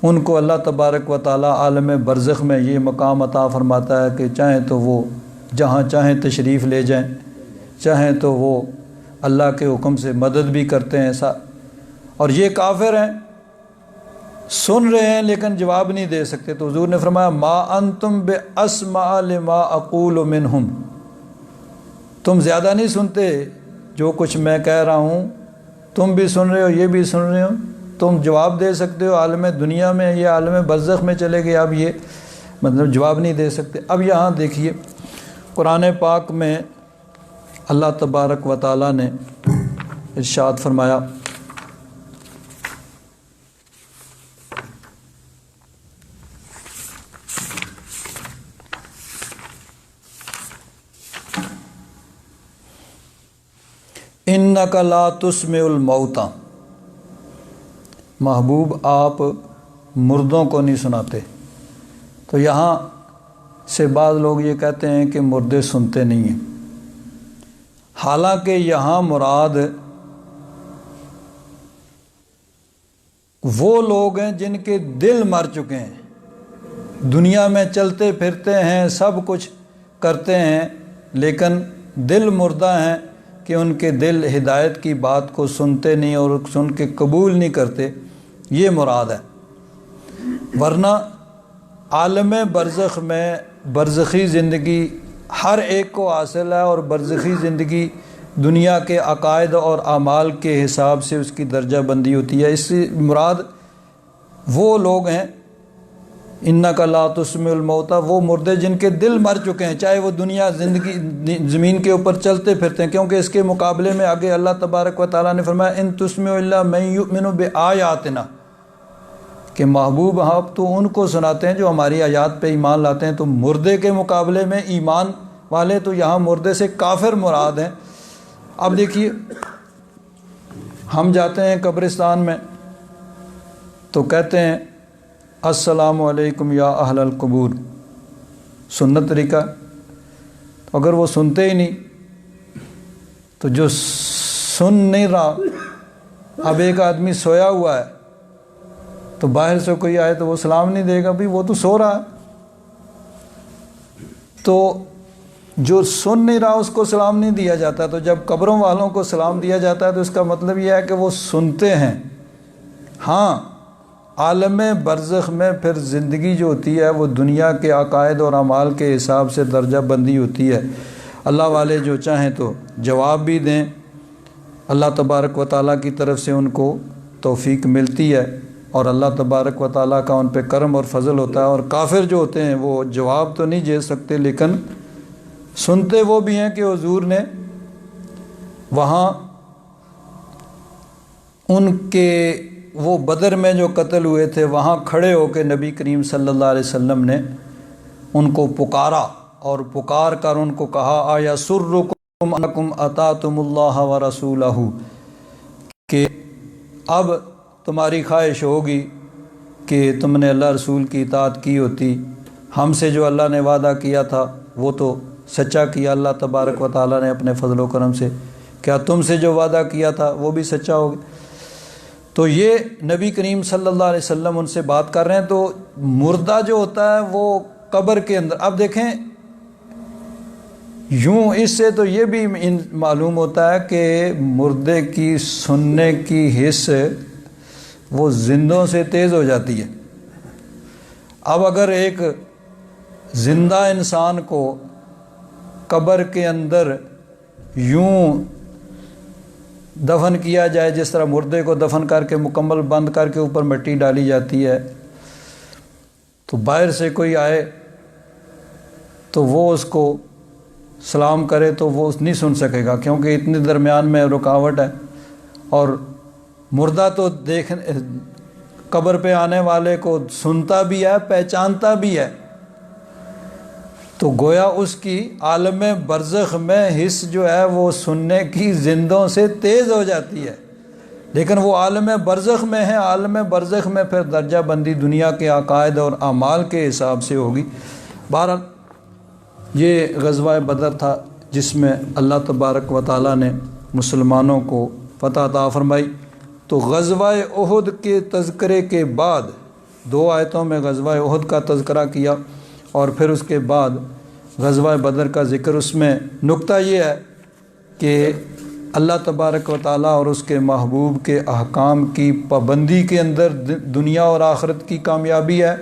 ان کو اللہ تبارک و تعالی عالم برزخ میں یہ مقام عطا فرماتا ہے کہ چاہیں تو وہ جہاں چاہیں تشریف لے جائیں، چاہیں تو وہ اللہ کے حکم سے مدد بھی کرتے ہیں ایسا، اور یہ کافر ہیں، سن رہے ہیں لیکن جواب نہیں دے سکتے۔ تو حضور نے فرمایا ما انتم باسمع لما اقول منہم، تم زیادہ نہیں سنتے، جو کچھ میں کہہ رہا ہوں تم بھی سن رہے ہو یہ بھی سن رہے ہو، تم جواب دے سکتے ہو عالم دنیا میں یا عالم برزخ میں چلے گئے، اب یہ مطلب جواب نہیں دے سکتے۔ اب یہاں دیکھیے قرآن پاک میں اللہ تبارک و تعالی نے ارشاد فرمایا اِنَّكَ لَا تُسْمِعُ الْمَوْتَى، محبوب آپ مردوں کو نہیں سناتے۔ تو یہاں سے بعض لوگ یہ کہتے ہیں کہ مردے سنتے نہیں ہیں، حالانکہ یہاں مراد وہ لوگ ہیں جن کے دل مر چکے ہیں، دنیا میں چلتے پھرتے ہیں، سب کچھ کرتے ہیں، لیکن دل مردہ ہیں کہ ان کے دل ہدایت کی بات کو سنتے نہیں اور سن کے قبول نہیں کرتے، یہ مراد ہے۔ ورنہ عالم برزخ میں برزخی زندگی ہر ایک کو حاصل ہے، اور برزخی زندگی دنیا کے عقائد اور اعمال کے حساب سے اس کی درجہ بندی ہوتی ہے۔ اس سے مراد وہ لوگ ہیں اِنَّكَ لَا تُسْمِعُ الْمَوْتَى، وہ مردے جن کے دل مر چکے ہیں، چاہے وہ دنیا زندگی زمین کے اوپر چلتے پھرتے ہیں، کیونکہ اس کے مقابلے میں آگے اللہ تبارک و تعالیٰ نے فرمایا اِن تُسْمِعُ إِلَّا مَن يُؤْمِنُ بِآيَاتِنَا، کہ محبوب آپ تو ان کو سناتے ہیں جو ہماری آیات پہ ایمان لاتے ہیں۔ تو مردے کے مقابلے میں ایمان والے، تو یہاں مردے سے کافر مراد ہیں۔ اب دیکھیے، ہم جاتے ہیں قبرستان میں تو کہتے ہیں السلام علیکم یا اہل القبور، سنت طریقہ۔ اگر وہ سنتے ہی نہیں تو جو سن نہیں رہا، اب ایک آدمی سویا ہوا ہے تو باہر سے کوئی آئے تو وہ سلام نہیں دے گا، بھئی وہ تو سو رہا ہے۔ تو جو سن نہیں رہا اس کو سلام نہیں دیا جاتا، تو جب قبروں والوں کو سلام دیا جاتا ہے تو اس کا مطلب یہ ہے کہ وہ سنتے ہیں۔ ہاں، عالم برزخ میں پھر زندگی جو ہوتی ہے وہ دنیا کے عقائد اور اعمال کے حساب سے درجہ بندی ہوتی ہے۔ اللہ والے جو چاہیں تو جواب بھی دیں، اللہ تبارک و تعالیٰ کی طرف سے ان کو توفیق ملتی ہے، اور اللہ تبارک و تعالیٰ کا ان پہ کرم اور فضل ہوتا ہے۔ اور کافر جو ہوتے ہیں وہ جواب تو نہیں دے سکتے، لیکن سنتے وہ بھی ہیں کہ حضور نے وہاں ان کے وہ بدر میں جو قتل ہوئے تھے وہاں کھڑے ہو کے نبی کریم صلی اللہ علیہ وسلم نے ان کو پکارا، اور پکار کر ان کو کہا آیا سرکم انکم اطاعتم اللہ ورسولہ، کہ اب تمہاری خواہش ہوگی کہ تم نے اللہ رسول کی اطاعت کی ہوتی، ہم سے جو اللہ نے وعدہ کیا تھا وہ تو سچا کیا اللہ تبارک و تعالیٰ نے اپنے فضل و کرم سے، کیا تم سے جو وعدہ کیا تھا وہ بھی سچا ہوگا؟ تو یہ نبی کریم صلی اللہ علیہ وسلم ان سے بات کر رہے ہیں۔ تو مردہ جو ہوتا ہے وہ قبر کے اندر، اب دیکھیں یوں اس سے تو یہ بھی معلوم ہوتا ہے کہ مردے کی سننے کی حس وہ زندوں سے تیز ہو جاتی ہے۔ اب اگر ایک زندہ انسان کو قبر کے اندر یوں دفن کیا جائے، جس طرح مردے کو دفن کر کے مکمل بند کر کے اوپر مٹی ڈالی جاتی ہے، تو باہر سے کوئی آئے تو وہ اس کو سلام کرے تو وہ نہیں سن سکے گا، کیونکہ اتنے درمیان میں رکاوٹ ہے۔ اور مردہ تو قبر پہ آنے والے کو سنتا بھی ہے، پہچانتا بھی ہے، تو گویا اس کی عالم برزخ میں حس جو ہے وہ سننے کی زندوں سے تیز ہو جاتی ہے، لیکن وہ عالم برزخ میں ہے۔ عالم برزخ میں پھر درجہ بندی دنیا کے عقائد اور اعمال کے حساب سے ہوگی۔ بہرحال یہ غزوہ بدر تھا جس میں اللہ تبارک و تعالیٰ نے مسلمانوں کو فتح عطا فرمائی۔ تو غزوہ احد کے تذکرے کے بعد 2 آیتوں میں غزوہ احد کا تذکرہ کیا، اور پھر اس کے بعد غزوہ بدر کا ذکر۔ اس میں نقطہ یہ ہے کہ اللہ تبارک و تعالیٰ اور اس کے محبوب کے احکام کی پابندی کے اندر دنیا اور آخرت کی کامیابی ہے،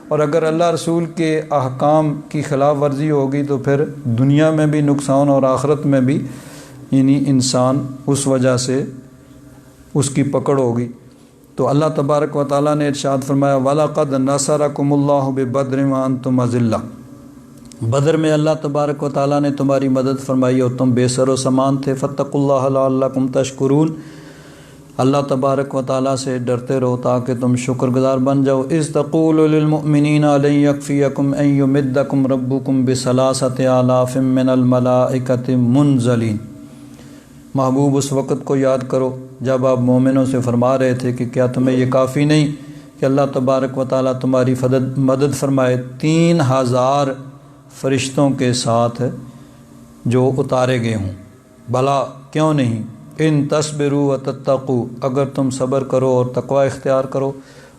اور اگر اللہ رسول کے احکام کی خلاف ورزی ہوگی تو پھر دنیا میں بھی نقصان اور آخرت میں بھی، یعنی انسان اس وجہ سے اس کی پکڑ ہوگی۔ تو اللہ تبارک و تعالیٰ نے ارشاد فرمایا وَلَقَدْ نَصَرَكُمُ اللَّهُ بِبَدْرٍ وَأَنْتُمْ أَذِلَّةٌ، بدر میں اللہ تبارک و تعالیٰ نے تمہاری مدد فرمائی اور تم بے سر و سامان تھے، فاتقوا اللہ لعلکم تشکرون، اللہ تبارک و تعالیٰ سے ڈرتے رہو تاکہ تم شکر گزار بن جاؤ۔ اذ تقول للمؤمنین لن یکفیکم ان یمدکم ربکم بثلاثۃ آلاف من الملائکۃ منزلین، محبوب اس وقت کو یاد کرو جب آپ مومنوں سے فرما رہے تھے کہ کیا تمہیں یہ کافی نہیں کہ اللہ تبارک و تعالیٰ تمہاری مدد فرمائے 3000 فرشتوں کے ساتھ جو اتارے گئے ہوں، بھلا کیوں نہیں، ان تصبروا وتتقوا، اگر تم صبر کرو اور تقوی اختیار کرو،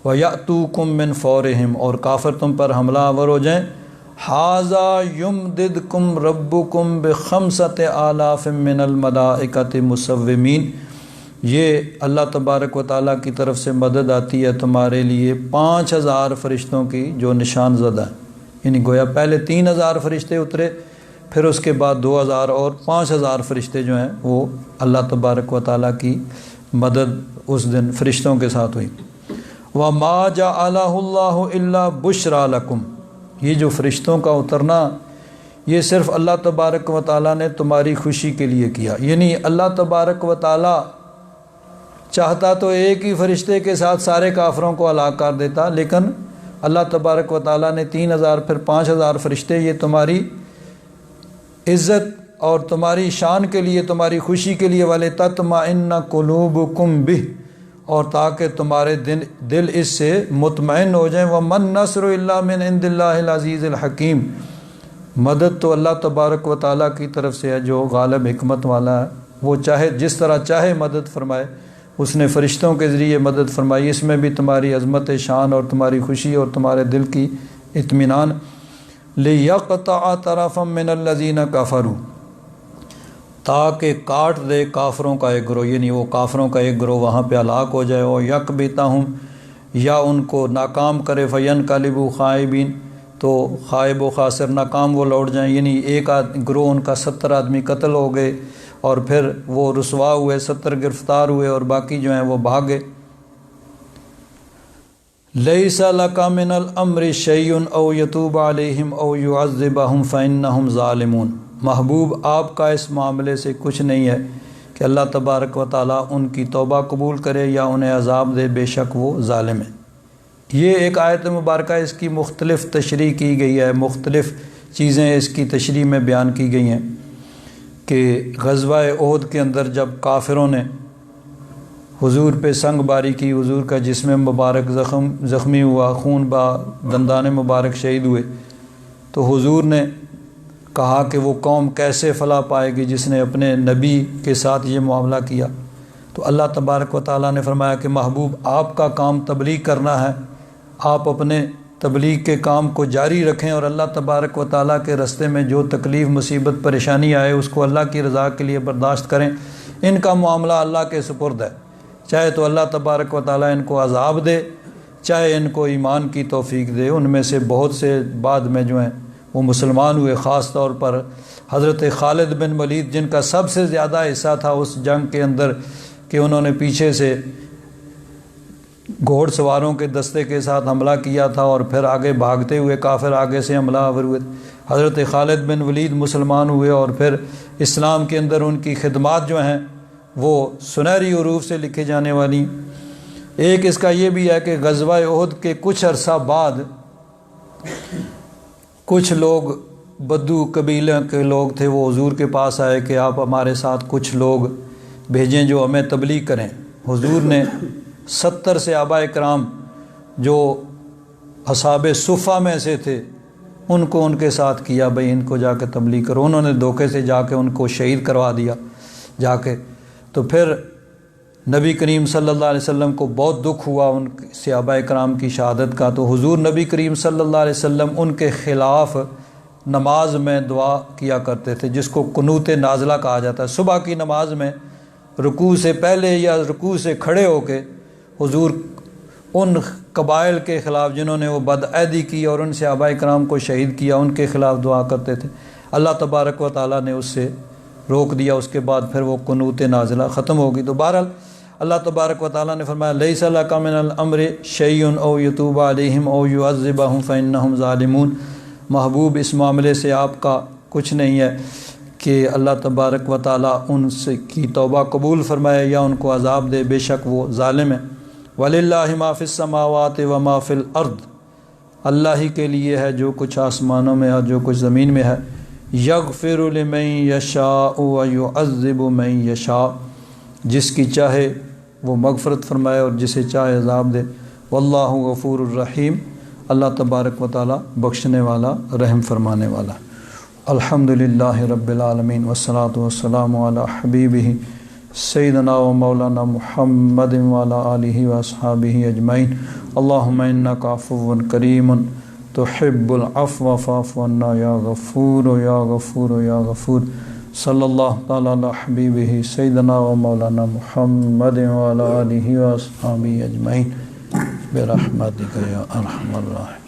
وَيَأْتُوكُم مِّن فَوْرِهِمْ، اور کافر تم پر حملہ آور ہو جائیں، هَذَا يُمْدِدْكُمْ رَبُّكُمْ بِخَمْسَةِ آلَافٍ مِّنَ الْمَلَائِكَةِ مُصَوِّمِينَ، یہ اللہ تبارک و تعالیٰ کی طرف سے مدد آتی ہے تمہارے لیے 5000 فرشتوں کی جو نشان زدہ ہیں، یعنی گویا پہلے 3000 فرشتے اترے، پھر اس کے بعد 2000 اور 5000 فرشتے جو ہیں وہ اللہ تبارک و تعالیٰ کی مدد اس دن فرشتوں کے ساتھ ہوئی۔ وَمَا جَعَلَهُ اللَّهُ إِلَّا بُشْرَىٰ لَكُمْ، یہ جو فرشتوں کا اترنا یہ صرف اللہ تبارک و تعالیٰ نے تمہاری خوشی کے لیے کیا، یعنی اللہ تبارک و تعالیٰ چاہتا تو ایک ہی فرشتے کے ساتھ سارے کافروں کو ہلاک کر دیتا، لیکن اللہ تبارک و تعالیٰ نے 3000 پھر 5000 فرشتے، یہ تمہاری عزت اور تمہاری شان کے لیے، تمہاری خوشی کے لیے، وَلِتَطْمَئِنَّ قُلُوبُكُمْ بِهِ، اور تاکہ تمہارے دل اس سے مطمئن ہو جائیں۔ وَمَن نَّصْرُ إِلَّا مِنْ عِنْدِ اللَّهِ الْعَزِيزِ الْحَكِيمِ، مدد تو اللہ تبارک و تعالیٰ کی طرف سے ہے جو غالب حکمت والا ہے، وہ چاہے جس طرح چاہے مدد فرمائے، اس نے فرشتوں کے ذریعے مدد فرمائی، اس میں بھی تمہاری عظمت شان اور تمہاری خوشی اور تمہارے دل کی اطمینان۔ لِيَقْطَعَ طَرَفًا مِّنَ الَّذِينَ كَفَرُوا، تاکہ کاٹ دے کافروں کا ایک گروہ، یعنی وہ کافروں کا ایک گروہ وہاں پہ ہلاک ہو جائے، اور یَکْبِتَهُمْ، یا ان کو ناکام کرے، فَيَنْقَلِبُوا خَائِبِينَ، تو خائب و خاسر ناکام وہ لوٹ جائیں، یعنی ایک گروہ ان کا 70 آدمی قتل ہو گئے اور پھر وہ رسوا ہوئے، 70 گرفتار ہوئے اور باقی جو ہیں وہ بھاگے۔ لَيْسَ لَكَ مِنَ الْأَمْرِ شَيْءٌ أَوْ يَتُوبَ عَلَيْهِمْ أَوْ يُعَذِّبَهُمْ فَإِنَّهُمْ ظَالِمُونَ، محبوب آپ کا اس معاملے سے کچھ نہیں ہے کہ اللہ تبارک و تعالیٰ ان کی توبہ قبول کرے یا انہیں عذاب دے، بے شک وہ ظالم ہے۔ یہ ایک آیت مبارکہ، اس کی مختلف تشریح کی گئی ہے، مختلف چیزیں اس کی تشریح میں بیان کی گئی ہیں کہ غزوہ احد کے اندر جب کافروں نے حضور پہ سنگ باری کی، حضور کا جسم مبارک زخمی ہوا، خون با دندان مبارک شہید ہوئے، تو حضور نے کہا کہ وہ قوم کیسے فلاح پائے گی جس نے اپنے نبی کے ساتھ یہ معاملہ کیا۔ تو اللہ تبارک و تعالیٰ نے فرمایا کہ محبوب آپ کا کام تبلیغ کرنا ہے، آپ اپنے تبلیغ کے کام کو جاری رکھیں، اور اللہ تبارک و تعالیٰ کے راستے میں جو تکلیف مصیبت پریشانی آئے اس کو اللہ کی رضا کے لیے برداشت کریں۔ ان کا معاملہ اللہ کے سپرد ہے، چاہے تو اللہ تبارک و تعالیٰ ان کو عذاب دے، چاہے ان کو ایمان کی توفیق دے۔ ان میں سے بہت سے بعد میں جو ہیں وہ مسلمان ہوئے، خاص طور پر حضرت خالد بن ولید، جن کا سب سے زیادہ حصہ تھا اس جنگ کے اندر کہ انہوں نے پیچھے سے گھوڑ سواروں کے دستے کے ساتھ حملہ کیا تھا اور پھر آگے بھاگتے ہوئے کافر آگے سے حملہ آور ہوئے۔ حضرت خالد بن ولید مسلمان ہوئے اور پھر اسلام کے اندر ان کی خدمات جو ہیں وہ سنہری حروف سے لکھی جانے والی۔ ایک اس کا یہ بھی ہے کہ غزوہ احد کے کچھ عرصہ بعد کچھ لوگ بدو قبیلے کے لوگ تھے، وہ حضور کے پاس آئے کہ آپ ہمارے ساتھ کچھ لوگ بھیجیں جو ہمیں تبلیغ کریں۔ حضور نے 70 صحابہ کرام جو اصحاب صفہ میں سے تھے ان کو ان کے ساتھ کیا، بھئی ان کو جا کے تبلیغ کرو۔ انہوں نے دھوکے سے جا کے ان کو شہید کروا دیا جا کے۔ تو پھر نبی کریم صلی اللہ علیہ وسلم کو بہت دکھ ہوا ان صحابہ کرام کی شہادت کا، تو حضور نبی کریم صلی اللہ علیہ وسلم ان کے خلاف نماز میں دعا کیا کرتے تھے، جس کو قنوت نازلہ کہا جاتا ہے۔ صبح کی نماز میں رکوع سے پہلے یا رکوع سے کھڑے ہو کے حضور ان قبائل کے خلاف جنہوں نے وہ بدعہدی کی اور ان صحابہ کرام کو شہید کیا، ان کے خلاف دعا کرتے تھے۔ اللہ تبارک و تعالیٰ نے اس سے روک دیا، اس کے بعد پھر وہ قنوت نازلہ ختم ہوگی۔ تو بہرحال اللہ تبارک و تعالیٰ نے فرمایا لیس لک من الامر شیء او یتوب علیہم او یعذبہم فانہم ظالمون، محبوب اس معاملے سے آپ کا کچھ نہیں ہے کہ اللہ تبارک و تعالیٰ ان سے کی توبہ قبول فرمائے یا ان کو عذاب دے، بے شک وہ ظالم ہے۔ وَلِلَّهِ مَا فِي السَّمَاوَاتِ وَمَا فِي الْأَرْضِ، اللہ ہی کے لیے ہے جو کچھ آسمانوں میں اور جو کچھ زمین میں ہے۔ یغفر لمن یشاء ویعذب من یشاء، جس کی چاہے وہ مغفرت فرمائے اور جسے چاہے عذاب دے۔ واللہ غفور الرحیم، اللہ تبارک و تعالی بخشنے والا رحم فرمانے والا۔ الحمدللہ رب العالمین والصلاة والسلام علی حبیبہ سیدنا و مولانا محمد وعلی آلہ واصحابہ اجمعین۔ اللہم انک عفو کریم تحب العفو فاعف عنا یا غفور یا غفور یا غفور۔ صلی اللہ تعالی علی حبیبہ سیدنا و مولانا محمد وعلی آلہ واصحابہ اجمعین برحمتک یا ارحم الراحمین۔